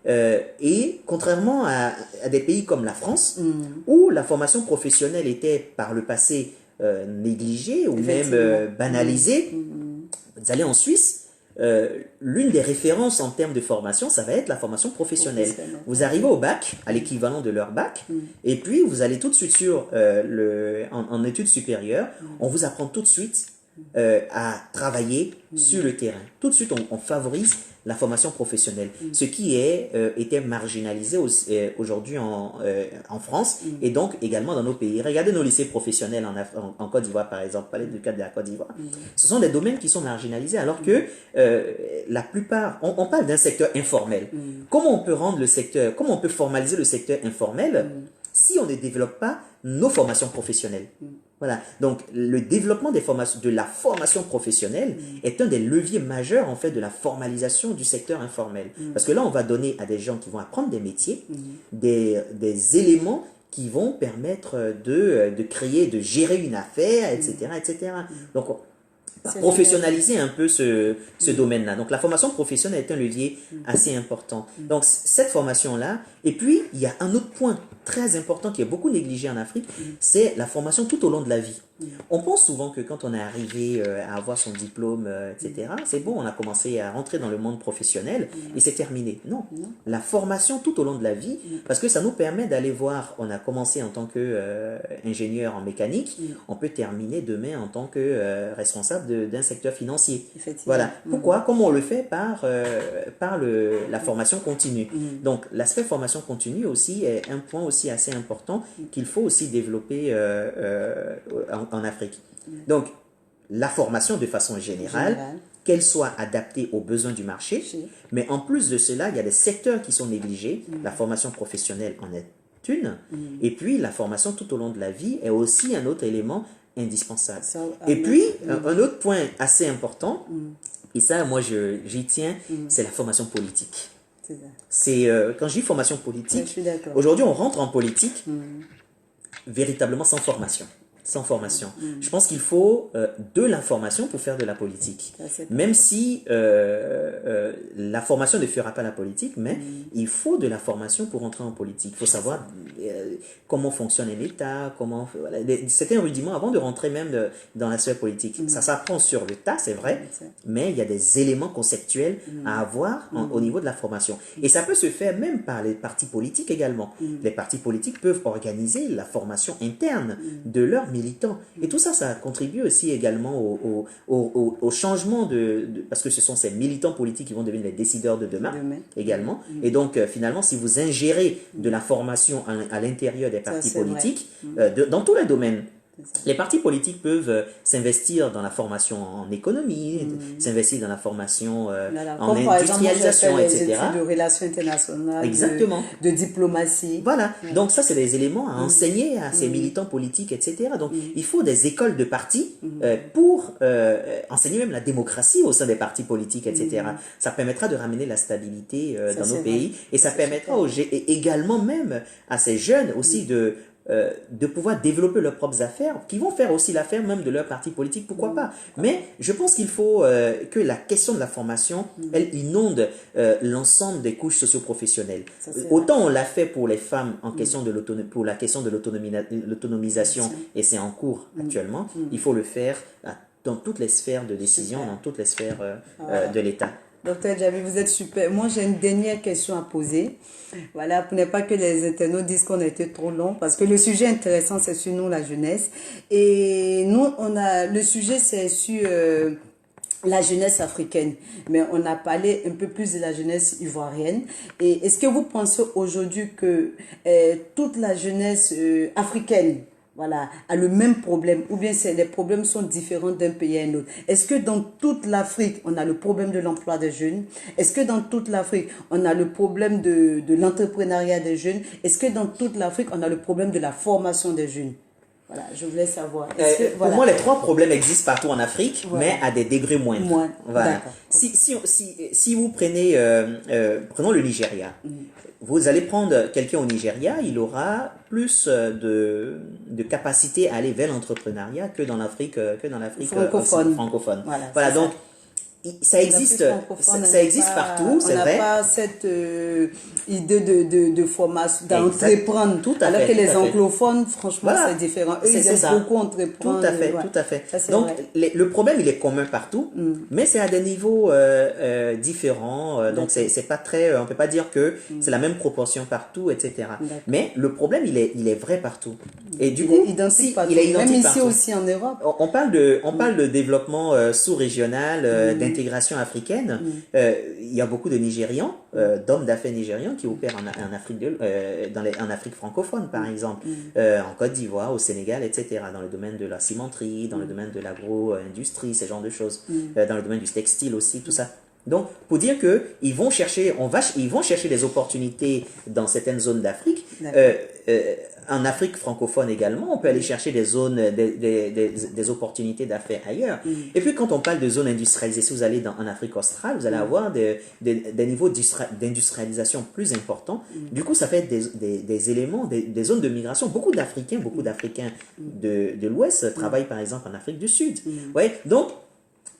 Et contrairement à des pays comme la France, où la formation professionnelle était par le passé négligée ou même banalisée, vous allez en Suisse, l'une des références en termes de formation, ça va être la formation professionnelle. Vous arrivez au bac, à l'équivalent de leur bac, et puis vous allez tout de suite en études supérieures, on vous apprend tout de suite à travailler sur le terrain. Tout de suite, on favorise la formation professionnelle, ce qui était marginalisé aujourd'hui en France et donc également dans nos pays. Regardez nos lycées professionnels en Côte d'Ivoire, par exemple, parler du cadre de la Côte d'Ivoire. Ce sont des domaines qui sont marginalisés alors que la plupart, on parle d'un secteur informel. Comment on peut formaliser le secteur informel si on ne développe pas nos formations professionnelles? Voilà. Donc, le développement de la formation professionnelle est un des leviers majeurs, en fait, de la formalisation du secteur informel. Parce que là, on va donner à des gens qui vont apprendre des métiers, des éléments qui vont permettre de créer, de gérer une affaire, etc., etc. Donc, professionnaliser un peu ce domaine-là. Donc, la formation professionnelle est un levier assez important. Donc, cette formation-là, et puis, il y a un autre point très important qui est beaucoup négligé en Afrique, c'est la formation tout au long de la vie. On pense souvent que quand on est arrivé à avoir son diplôme, etc., c'est bon, on a commencé à rentrer dans le monde professionnel et c'est terminé. Non, la formation tout au long de la vie, parce que ça nous permet d'aller voir, on a commencé en tant qu'ingénieur en mécanique, on peut terminer demain en tant que responsable d'un secteur financier. Voilà. Pourquoi? Comment on le fait? Par la formation continue. Donc, l'aspect formation continue aussi est un point aussi assez important qu'il faut aussi développer en Afrique. Donc, la formation de façon générale, qu'elle soit adaptée aux besoins du marché, mais en plus de cela, il y a des secteurs qui sont négligés. La formation professionnelle en est une, et puis la formation tout au long de la vie est aussi un autre élément indispensable. Et puis, un autre point assez important, et ça, moi, j'y tiens, c'est la formation politique. C'est quand je dis formation politique, aujourd'hui, on rentre en politique véritablement sans formation. Je pense qu'il faut de l'information pour faire de la politique. Même si la formation ne fera pas la politique, mais il faut de la formation pour entrer en politique. Il faut savoir comment fonctionne un État, c'est un rudiment avant de rentrer même dans la sphère politique. Ça s'apprend sur le tas, c'est vrai, mais il y a des éléments conceptuels à avoir au niveau de la formation. Et ça peut se faire même par les partis politiques également. Les partis politiques peuvent organiser la formation interne de leurs militants. Et tout ça, ça contribue aussi également au changement parce que ce sont ces militants politiques qui vont devenir les décideurs de demain. Également. Et donc, finalement, si vous ingérez de la formation à l'intérieur des partis politiques, dans tous les domaines, les partis politiques peuvent s'investir dans la formation en économie, s'investir dans la formation en industrialisation, etc. De relations internationales, exactement. De diplomatie. Voilà. Donc ça, c'est des éléments à enseigner à ces militants politiques, etc. Donc il faut des écoles de partis pour enseigner même la démocratie au sein des partis politiques, etc. Ça permettra de ramener la stabilité dans nos pays et ça permettra également même à ces jeunes aussi de pouvoir développer leurs propres affaires, qui vont faire aussi l'affaire même de leur parti politique, pourquoi pas. Mais je pense qu'il faut que la question de la formation, elle inonde l'ensemble des couches socio-professionnelles. Autant on l'a fait pour les femmes en question pour la question de l'autonomisation, et c'est en cours actuellement, il faut le faire dans toutes les sphères de décision, dans toutes les sphères de l'État. Docteur Djabi, vous êtes super. Moi, j'ai une dernière question à poser. Voilà, pour ne pas que les internautes disent qu'on a été trop long, parce que le sujet intéressant, c'est sur nous, la jeunesse. Et nous, le sujet, c'est sur la jeunesse africaine. Mais on a parlé un peu plus de la jeunesse ivoirienne. Et est-ce que vous pensez aujourd'hui que toute la jeunesse africaine, voilà, a le même problème, ou bien les problèmes sont différents d'un pays à un autre? Est-ce que dans toute l'Afrique, on a le problème de l'emploi des jeunes? Est-ce que dans toute l'Afrique, on a le problème de l'entrepreneuriat des jeunes? Est-ce que dans toute l'Afrique, on a le problème de la formation des jeunes? Voilà, je voulais savoir. Pour moi, les trois problèmes existent partout en Afrique, mais à des degrés moindres. Voilà. Si vous prenez, prenons le Nigeria. Vous allez prendre quelqu'un au Nigeria, il aura plus de capacité à aller vers l'entrepreneuriat que dans l'Afrique francophone. Voilà, donc ça existe partout, c'est vrai. On n'a pas cette idée de formation, d'entreprendre. Tout à fait. Alors que les anglophones, franchement, c'est différent. Eux, ils aiment beaucoup entreprendre. Tout à fait. Donc, le problème, il est commun partout, mais c'est à des niveaux différents. Donc, c'est pas très, on peut pas dire que c'est la même proportion partout, etc. Mais le problème, il est vrai partout. Et du coup, il est identique partout. Même ici aussi en Europe. On parle de développement sous-régional, d'intégration africaine. Il y a beaucoup de Nigérians, d'hommes d'affaires nigérians qui opèrent en Afrique francophone, par exemple, en Côte d'Ivoire, au Sénégal, etc., dans le domaine de la cimenterie, dans le domaine de l'agro-industrie, ce genre de choses, dans le domaine du textile aussi, tout ça. Donc, pour dire que ils vont chercher des opportunités dans certaines zones d'Afrique. En Afrique francophone également, on peut aller chercher des zones, des opportunités d'affaires ailleurs. Et puis, quand on parle de zones industrialisées, si vous allez en Afrique australe, vous allez avoir des niveaux d'industrialisation plus importants. Du coup, ça fait des éléments, des zones de migration. Beaucoup d'Africains de l'Ouest travaillent, par exemple, en Afrique du Sud. Ouais, donc,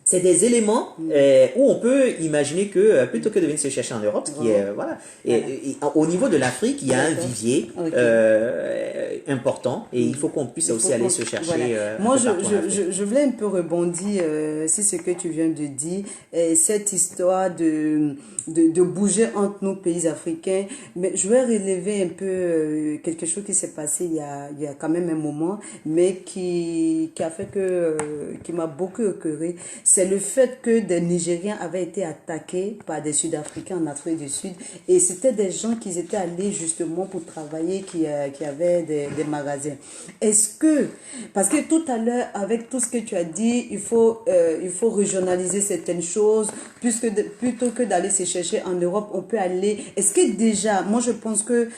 c'est des éléments où on peut imaginer que plutôt que de venir se chercher en Europe, ce qui est et au niveau de l'Afrique, il y a un vivier important et il faut qu'on puisse aussi aller se chercher. Moi, je voulais un peu rebondir sur ce que tu viens de dire, cette histoire de bouger entre nos pays africains. Mais je vais relever un peu quelque chose qui s'est passé il y a quand même un moment, mais qui a fait qui m'a beaucoup écœuré. C'est le fait que des Nigériens avaient été attaqués par des Sud-Africains en Afrique du Sud. Et c'était des gens qui étaient allés justement pour travailler, qui avaient des magasins. Est-ce que, parce que tout à l'heure, avec tout ce que tu as dit, il faut régionaliser certaines choses, plutôt que d'aller se chercher en Europe, on peut aller. Est-ce que déjà, moi je pense que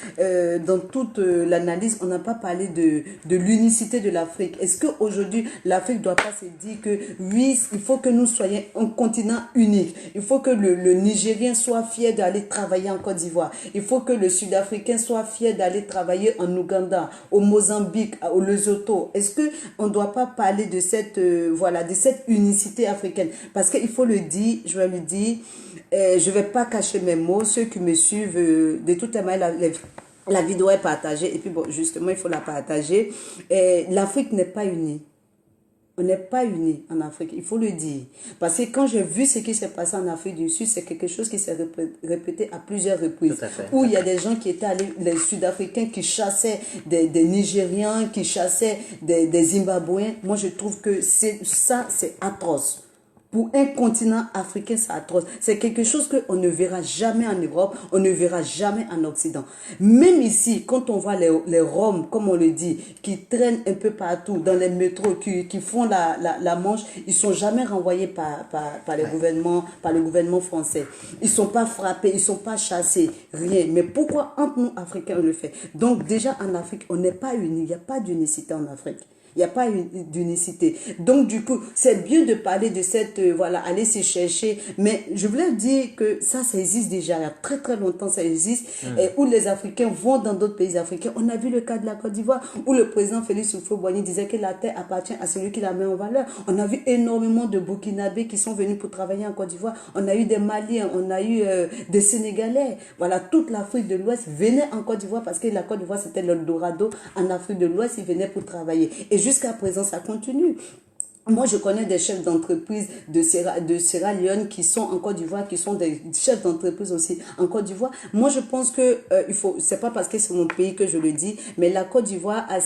dans toute l'analyse, on n'a pas parlé de l'unicité de l'Afrique. Est-ce qu'aujourd'hui, l'Afrique ne doit pas se dire que oui, il faut que nous soyons un continent unique. Il faut que le Nigérien soit fier d'aller travailler en Côte d'Ivoire. Il faut que le Sud-Africain soit fier d'aller travailler en Ouganda, au Mozambique, au Lesotho. Est-ce qu'on ne doit pas parler de cette unicité africaine? Parce qu'il faut le dire, je vais le dire, je ne vais pas cacher mes mots. Ceux qui me suivent, de toute manière, la vidéo est partagée. Et puis, bon, justement, il faut la partager. L'Afrique n'est pas unie. On n'est pas unis en Afrique, il faut le dire. Parce que quand j'ai vu ce qui s'est passé en Afrique du Sud, c'est quelque chose qui s'est répété à plusieurs reprises. Où il y a des gens qui étaient allés, les Sud-Africains qui chassaient des Nigérians, qui chassaient des Zimbabwéens. Moi, je trouve que c'est atroce. Pour un continent africain, c'est atroce. C'est quelque chose qu'on ne verra jamais en Europe, on ne verra jamais en Occident. Même ici, quand on voit les Roms, comme on le dit, qui traînent un peu partout, dans les métros, qui font la manche, ils ne sont jamais renvoyés par le gouvernement français. Ils ne sont pas frappés, ils ne sont pas chassés, rien. Mais pourquoi entre nous, Africains, on le fait? Donc déjà, en Afrique, on n'est pas unis, il n'y a pas d'unicité en Afrique. Il n'y a pas d'unicité. Donc, du coup, c'est bien de parler de cette, aller se chercher. Mais je voulais dire que ça existe déjà. Il y a très, très longtemps, ça existe. Et où les Africains vont dans d'autres pays africains. On a vu le cas de la Côte d'Ivoire, où le président Félix Houphouët-Boigny disait que la terre appartient à celui qui la met en valeur. On a vu énormément de Burkinabés qui sont venus pour travailler en Côte d'Ivoire. On a eu des Maliens, on a eu des Sénégalais. Voilà, toute l'Afrique de l'Ouest venait en Côte d'Ivoire parce que la Côte d'Ivoire, c'était l'Eldorado. En Afrique de l'Ouest, ils venaient pour travailler. Et jusqu'à présent, ça continue. Moi, je connais des chefs d'entreprise de Sierra Leone qui sont en Côte d'Ivoire, qui sont des chefs d'entreprise aussi en Côte d'Ivoire. Moi, je pense que c'est pas parce que c'est mon pays que je le dis, mais la Côte d'Ivoire a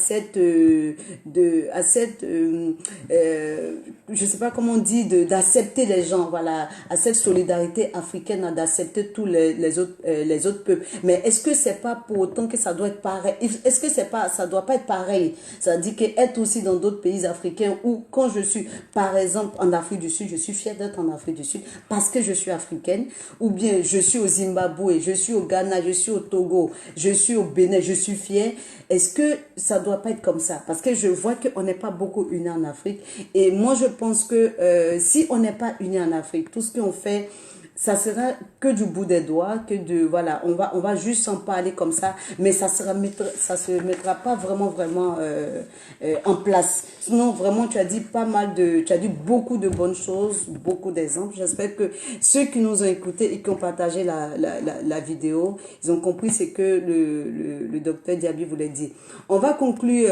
je sais pas comment on dit, d'accepter les gens, voilà, à cette solidarité africaine, d'accepter tous les autres peuples. Mais est-ce que c'est pas pour autant que ça doit être pareil? Est-ce que ça doit pas être pareil? Ça dit que être aussi dans d'autres pays africains où quand je suis, par exemple, en Afrique du Sud, je suis fière d'être en Afrique du Sud parce que je suis africaine, ou bien je suis au Zimbabwe, je suis au Ghana, je suis au Togo, je suis au Bénin, je suis fière. Est-ce que ça doit pas être comme ça? Parce que je vois qu'on n'est pas beaucoup unis en Afrique. Et moi, je pense que si on n'est pas unis en Afrique, tout ce qu'on fait, ça sera que du bout des doigts, voilà, on va juste s'en parler comme ça, mais ça se mettra pas vraiment en place. Sinon, vraiment, tu as dit tu as dit beaucoup de bonnes choses, beaucoup d'exemples. J'espère que ceux qui nous ont écoutés et qui ont partagé la vidéo, ils ont compris ce que le docteur Diaby voulait dire. On va conclure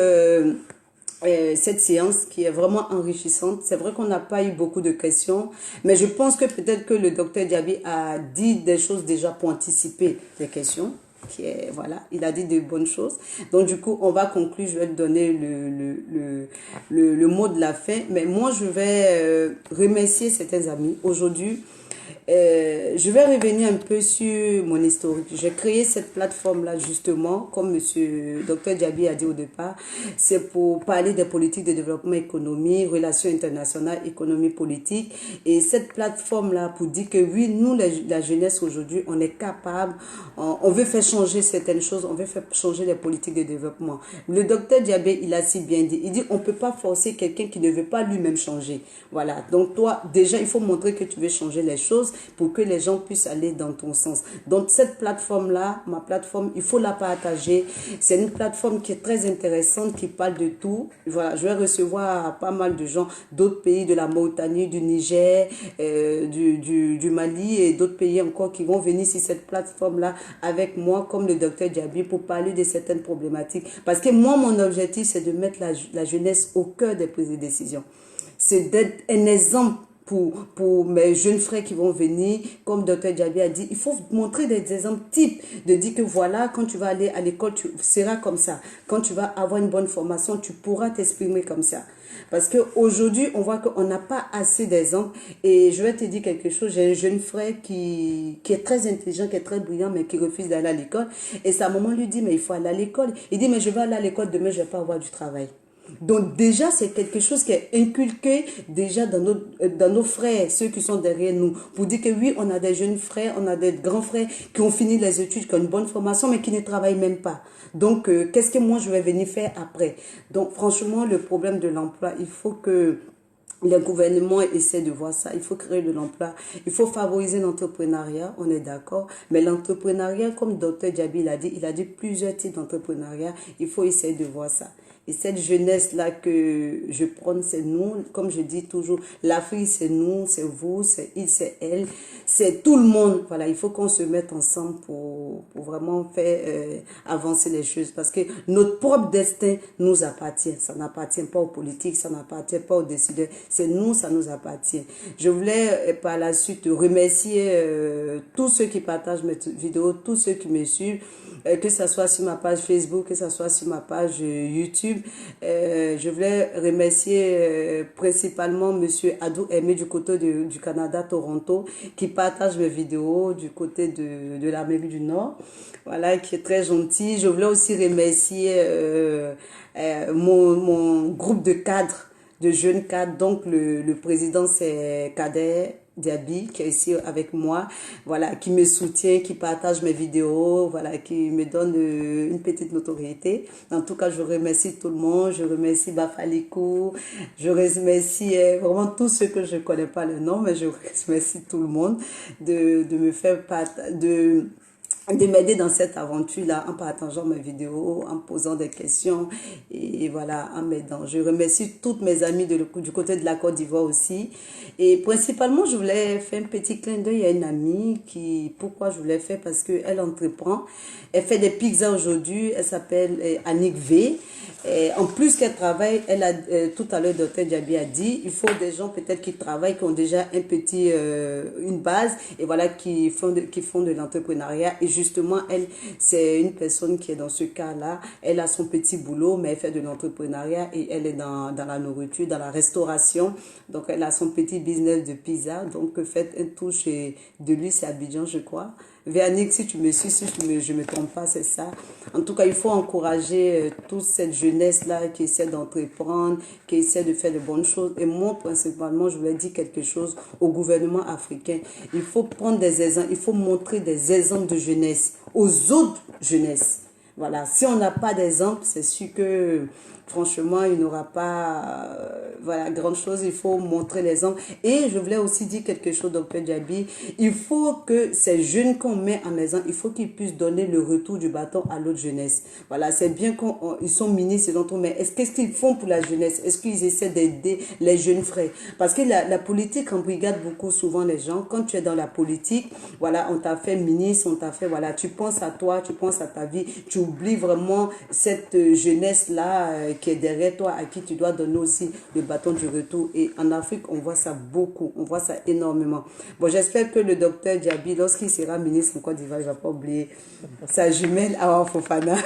cette séance qui est vraiment enrichissante. C'est vrai qu'on n'a pas eu beaucoup de questions, mais je pense que peut-être que le docteur Diaby a dit des choses déjà pour anticiper les questions. Voilà, il a dit de bonnes choses. Donc du coup, on va conclure. Je vais te donner le mot de la fin. Mais moi, je vais remercier certains amis. Aujourd'hui, je vais revenir un peu sur mon historique. J'ai créé cette plateforme-là justement, comme Monsieur Dr Diaby a dit au départ, c'est pour parler des politiques de développement économique, relations internationales, économie politique. Et cette plateforme-là pour dire que oui, nous, la jeunesse aujourd'hui, on est capable, on veut faire changer certaines choses, on veut faire changer les politiques de développement. Le Dr Diaby, il a si bien dit, il dit on peut pas forcer quelqu'un qui ne veut pas lui-même changer. Voilà, donc toi, déjà, il faut montrer que tu veux changer les choses pour que les gens puissent aller dans ton sens. Donc cette plateforme-là, ma plateforme, il faut la partager. C'est une plateforme qui est très intéressante, qui parle de tout. Voilà, je vais recevoir pas mal de gens d'autres pays, de la Mauritanie, du Niger, du Mali et d'autres pays encore qui vont venir sur cette plateforme-là avec moi, comme le docteur Diaby, pour parler de certaines problématiques. Parce que moi, mon objectif, c'est de mettre la jeunesse au cœur des prises de décision. C'est d'être un exemple pour mes jeunes frères qui vont venir, comme Dr Diaby a dit, il faut montrer des exemples types, de dire que voilà, quand tu vas aller à l'école, tu seras comme ça. Quand tu vas avoir une bonne formation, tu pourras t'exprimer comme ça. Parce qu'aujourd'hui, on voit qu'on n'a pas assez d'exemples. Et je vais te dire quelque chose, j'ai un jeune frère qui est très intelligent, qui est très brillant, mais qui refuse d'aller à l'école. Et sa maman lui dit, mais il faut aller à l'école. Il dit, mais je vais aller à l'école, demain, je ne vais pas avoir du travail. Donc déjà, c'est quelque chose qui est inculqué déjà dans nos frères, ceux qui sont derrière nous. Pour dire que oui, on a des jeunes frères, on a des grands frères qui ont fini les études, qui ont une bonne formation, mais qui ne travaillent même pas. Donc, qu'est-ce que moi, je vais venir faire après? Donc, franchement, le problème de l'emploi, il faut que le gouvernement essaie de voir ça. Il faut créer de l'emploi. Il faut favoriser l'entrepreneuriat, on est d'accord. Mais l'entrepreneuriat, comme Dr Diaby il a dit plusieurs types d'entrepreneuriat. Il faut essayer de voir ça. Et cette jeunesse-là que je prône, c'est nous. Comme je dis toujours, l'Afrique, c'est nous, c'est vous, c'est il, c'est elle. C'est tout le monde. Voilà, il faut qu'on se mette ensemble pour vraiment faire avancer les choses. Parce que notre propre destin nous appartient. Ça n'appartient pas aux politiques, ça n'appartient pas aux décideurs. C'est nous, ça nous appartient. Je voulais par la suite remercier tous ceux qui partagent mes vidéos, tous ceux qui me suivent, que ce soit sur ma page Facebook, que ce soit sur ma page YouTube. Je voulais remercier principalement Monsieur Adou Aimé du côté du Canada, Toronto, qui partage mes vidéos du côté de l'Amérique du Nord, voilà, qui est très gentil. Je voulais aussi remercier mon groupe de cadres, de jeunes cadres. Donc le président, c'est Kader Diaby, qui est ici avec moi, voilà, qui me soutient, qui partage mes vidéos, voilà, qui me donne une petite notoriété. En tout cas, je remercie tout le monde, je remercie Bafalikou, je remercie vraiment tous ceux que je connais pas le nom, mais je remercie tout le monde de me faire de m'aider dans cette aventure-là en partageant mes vidéos, en posant des questions et voilà, en m'aidant. Je remercie toutes mes amies du côté de la Côte d'Ivoire aussi. Et principalement, je voulais faire un petit clin d'œil à une amie pourquoi je voulais faire, parce qu'elle entreprend. Elle fait des pizzas aujourd'hui, elle s'appelle Annick V. Et en plus qu'elle travaille, tout à l'heure, Dr Diaby a dit, il faut des gens peut-être qui travaillent, qui ont déjà une base, et voilà, qui font de l'entrepreneuriat. Et justement, elle, c'est une personne qui est dans ce cas-là. Elle a son petit boulot, mais elle fait de l'entrepreneuriat et elle est dans la nourriture, dans la restauration. Donc, elle a son petit business de pizza. Donc, faites un tour de lui, c'est Abidjan, je crois. Véronique, si tu me suis, si je me trompe pas, c'est ça. En tout cas, il faut encourager toute cette jeunesse-là qui essaie d'entreprendre, qui essaie de faire de bonnes choses. Et moi, principalement, je voulais dire quelque chose au gouvernement africain. Il faut prendre des exemples, il faut montrer des exemples de jeunesse aux autres jeunesses. Voilà, si on n'a pas d'exemple, c'est sûr que franchement, il n'aura pas voilà, grande chose. Il faut montrer l'exemple. Et je voulais aussi dire quelque chose, Dr Diaby. Il faut que ces jeunes qu'on met en exemple, il faut qu'ils puissent donner le retour du bâton à l'autre jeunesse. Voilà, c'est bien qu'ils sont ministres et d'autres, mais qu'est-ce qu'ils font pour la jeunesse? Est-ce qu'ils essaient d'aider les jeunes frères? Parce que la politique embrigade beaucoup souvent les gens. Quand tu es dans la politique, voilà, on t'a fait ministre, on t'a fait, voilà, tu penses à toi, tu penses à ta vie, tu oublies vraiment cette jeunesse-là qui est derrière toi, à qui tu dois donner aussi le bâton du retour. Et en Afrique, on voit ça beaucoup, on voit ça énormément. Bon, j'espère que le docteur Diaby, lorsqu'il sera ministre en Côte d'Ivoire, il ne va pas oublier sa jumelle Awa Fofana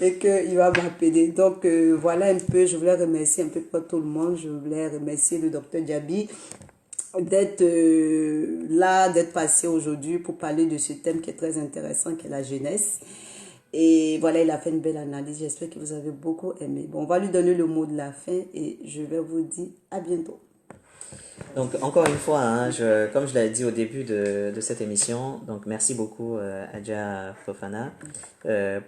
et qu'il va m'appeler. Donc, voilà un peu, je voulais remercier un peu pour tout le monde, je voulais remercier le docteur Diaby d'être là, d'être passé aujourd'hui pour parler de ce thème qui est très intéressant, qui est la jeunesse. Et voilà, il a fait une belle analyse. J'espère que vous avez beaucoup aimé. Bon, on va lui donner le mot de la fin et je vais vous dire à bientôt. Donc, encore une fois, hein, comme je l'ai dit au début de cette émission, donc merci beaucoup Adja Fofana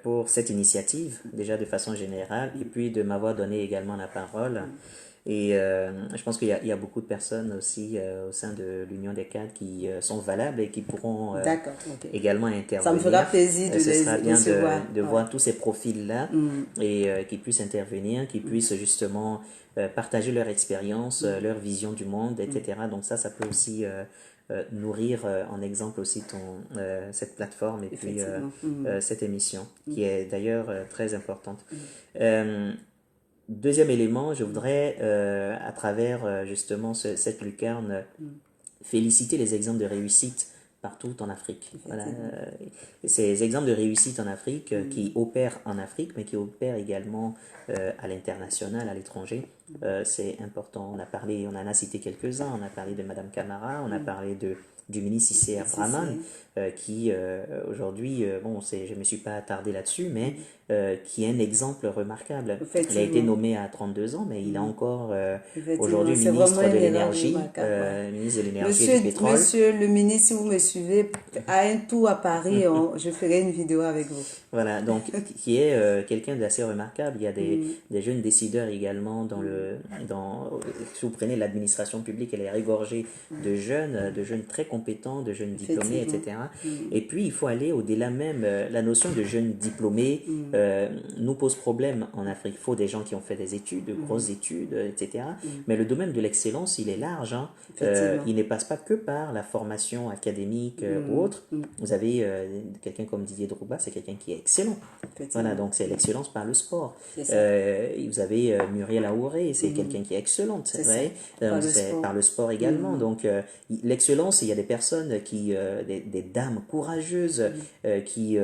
pour cette initiative, déjà de façon générale, et puis de m'avoir donné également la parole. Et je pense qu'il y a beaucoup de personnes aussi au sein de l'Union des cadres qui sont valables et qui pourront également intervenir. Ça me fera plaisir de ce les sera bien recevoir. de voir tous ces profils-là et qui puissent intervenir, qui puissent justement partager leur expérience, leur vision du monde, etc. Donc ça peut aussi nourrir en exemple aussi cette plateforme et puis cette émission qui est d'ailleurs très importante. Deuxième élément, je voudrais, à travers justement cette lucarne, féliciter les exemples de réussite partout en Afrique. Voilà. Ces exemples de réussite en Afrique qui opèrent en Afrique, mais qui opèrent également à l'international, à l'étranger, c'est important. On en a cité quelques-uns. On a parlé de Madame Camara, on a parlé du ministre Cissé Abraman, qui aujourd'hui, je ne me suis pas attardé là-dessus, mais qui est un exemple remarquable. Il a été nommé à 32 ans, mais il est encore aujourd'hui ministre de l'énergie, ministre de l'énergie et du pétrole. Monsieur le ministre, si vous me suivez, à un tour à Paris, je ferai une vidéo avec vous. Voilà, donc qui est quelqu'un d'assez remarquable. Il y a des jeunes décideurs également si vous prenez l'administration publique, elle est regorgée de jeunes très compétents, de jeunes diplômés, etc. Et puis, il faut aller au-delà même. La notion de jeunes diplômés nous pose problème en Afrique. Il faut des gens qui ont fait des études, de grosses études, etc. Mais le domaine de l'excellence, il est large. Hein. Il ne passe pas que par la formation académique ou autre. Vous avez quelqu'un comme Didier Drogba, c'est quelqu'un qui est excellent. Voilà, donc c'est l'excellence par le sport. Vous avez Muriel Aouré, c'est quelqu'un qui est excellente. C'est par le sport également. Donc l'excellence, il y a des personnes des dames courageuses qui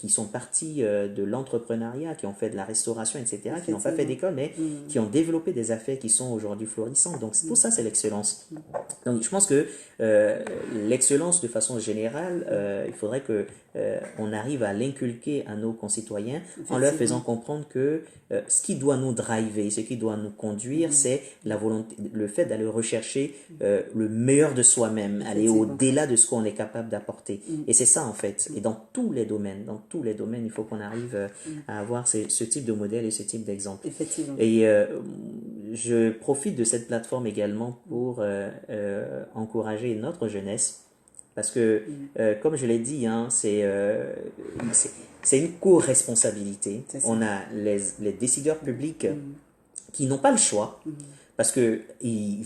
sont parties de l'entrepreneuriat, qui ont fait de la restauration, etc., qui n'ont pas fait d'école, mais qui ont développé des affaires qui sont aujourd'hui florissantes. Donc tout ça, c'est l'excellence. Donc je pense que l'excellence de façon générale, il faudrait que on arrive à l'inculquer à nos concitoyens en leur faisant comprendre que ce qui doit nous driver, ce qui doit nous conduire, c'est la volonté, le fait d'aller rechercher le meilleur de soi-même, aller au-delà de ce qu'on est capable d'apporter. Et c'est ça en fait. Et dans tous les domaines, il faut qu'on arrive à avoir ce type de modèle et ce type d'exemple. Et je profite de cette plateforme également pour encourager notre jeunesse, Parce que, comme je l'ai dit, hein, c'est une co-responsabilité. On a les décideurs publics qui n'ont pas le choix. Parce que il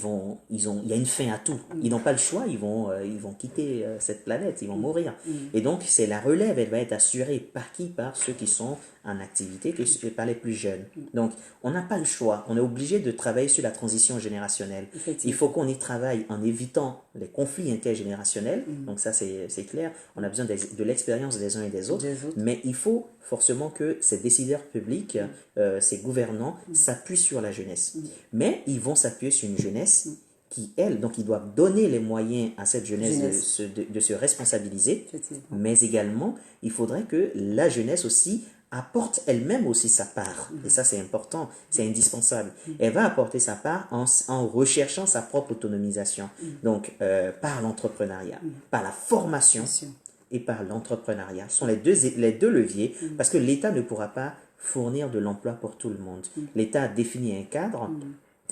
y a une fin à tout. Ils n'ont pas le choix, ils vont quitter cette planète, ils vont mourir. Et donc, c'est la relève, elle va être assurée par qui? Par ceux qui sont en activité, par les plus jeunes. Donc, on n'a pas le choix. On est obligé de travailler sur la transition générationnelle. Il faut qu'on y travaille en évitant les conflits intergénérationnels. Donc, ça, c'est clair. On a besoin de l'expérience des uns et des autres. Mais il faut forcément que ces décideurs publics, ces gouvernants, s'appuient sur la jeunesse. Mais ils vont s'appuyer sur une jeunesse qui, elle, donc ils doivent donner les moyens à cette jeunesse de se responsabiliser, mais également, il faudrait que la jeunesse aussi apporte elle-même aussi sa part. Et ça, c'est important, c'est indispensable. Elle va apporter sa part en recherchant sa propre autonomisation. Donc, par l'entrepreneuriat, par la formation et par l'entrepreneuriat. Ce sont les deux leviers, parce que l'État ne pourra pas fournir de l'emploi pour tout le monde. L'État a défini un cadre,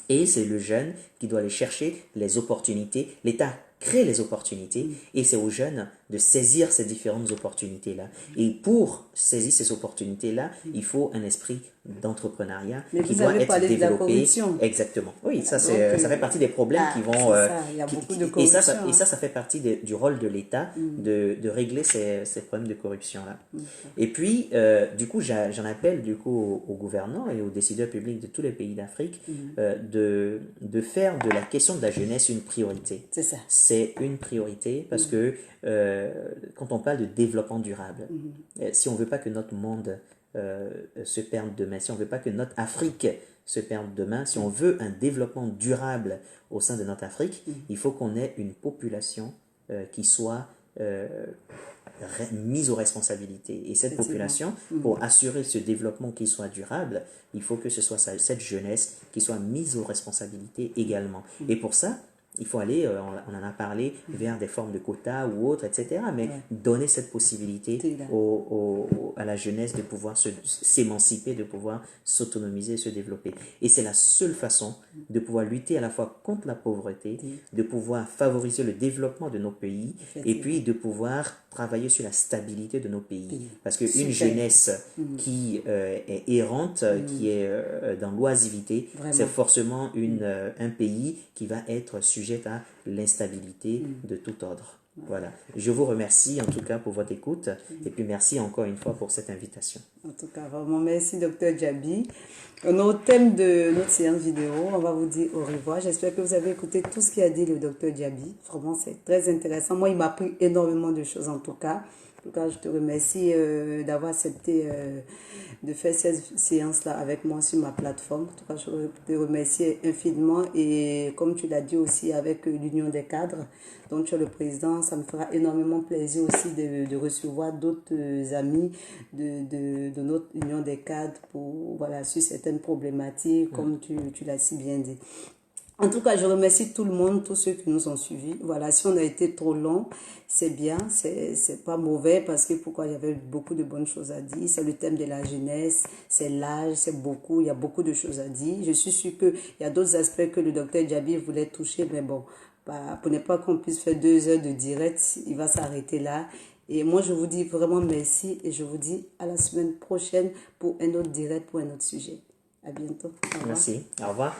et c'est le jeune qui doit aller chercher les opportunités. L'État crée les opportunités et c'est aux jeunes de saisir ces différentes opportunités-là. Et pour saisir ces opportunités-là, il faut un esprit d'entrepreneuriat qui doit être développé. De la corruption. Exactement. Oui, ça, ça fait partie des problèmes qui vont... il y a beaucoup de corruption. Et ça fait partie du rôle de l'État de régler ces problèmes de corruption-là. Et puis, du coup, j'en appelle du coup aux gouvernants et aux décideurs publics de tous les pays d'Afrique de faire de la question de la jeunesse une priorité. C'est ça. C'est une priorité parce que quand on parle de développement durable, si on ne veut pas que notre monde se perde demain, si on ne veut pas que notre Afrique se perde demain, si on veut un développement durable au sein de notre Afrique, il faut qu'on ait une population qui soit mise aux responsabilités. Et cette population, pour assurer ce développement qui soit durable, il faut que ce soit cette jeunesse qui soit mise aux responsabilités également. Et pour ça, il faut aller, on en a parlé, vers des formes de quotas ou autres, etc. Mais donner cette possibilité à la jeunesse de pouvoir s'émanciper, de pouvoir s'autonomiser, se développer. Et c'est la seule façon de pouvoir lutter à la fois contre la pauvreté, de pouvoir favoriser le développement de nos pays, et puis de pouvoir travailler sur la stabilité de nos pays. Parce qu'une jeunesse qui est errante, qui est dans l'oisivité, c'est forcément un pays qui va être sujette à l'instabilité de tout ordre. Voilà. Je vous remercie en tout cas pour votre écoute et puis merci encore une fois pour cette invitation. En tout cas, vraiment merci Dr Djaby. Au thème de notre séance vidéo, on va vous dire au revoir. J'espère que vous avez écouté tout ce qu'a dit le Dr Djaby. Vraiment, c'est très intéressant. Moi, il m'a appris énormément de choses en tout cas. En tout cas, je te remercie d'avoir accepté de faire cette séance-là avec moi sur ma plateforme. En tout cas, je te remercie infiniment. Et comme tu l'as dit aussi avec l'Union des cadres, dont tu es le président, ça me fera énormément plaisir aussi de recevoir d'autres amis de notre Union des cadres pour, voilà, sur certaines problématiques, comme tu l'as si bien dit. En tout cas, je remercie tout le monde, tous ceux qui nous ont suivis. Voilà, si on a été trop long, c'est bien, c'est pas mauvais parce que pourquoi il y avait beaucoup de bonnes choses à dire. C'est le thème de la jeunesse, c'est l'âge, c'est beaucoup, il y a beaucoup de choses à dire. Je suis sûre qu'il y a d'autres aspects que le docteur Djaby voulait toucher, mais bon, pour ne pas qu'on puisse faire 2 heures de direct, il va s'arrêter là. Et moi, je vous dis vraiment merci et je vous dis à la semaine prochaine pour un autre direct, pour un autre sujet. À bientôt. Merci. Au revoir.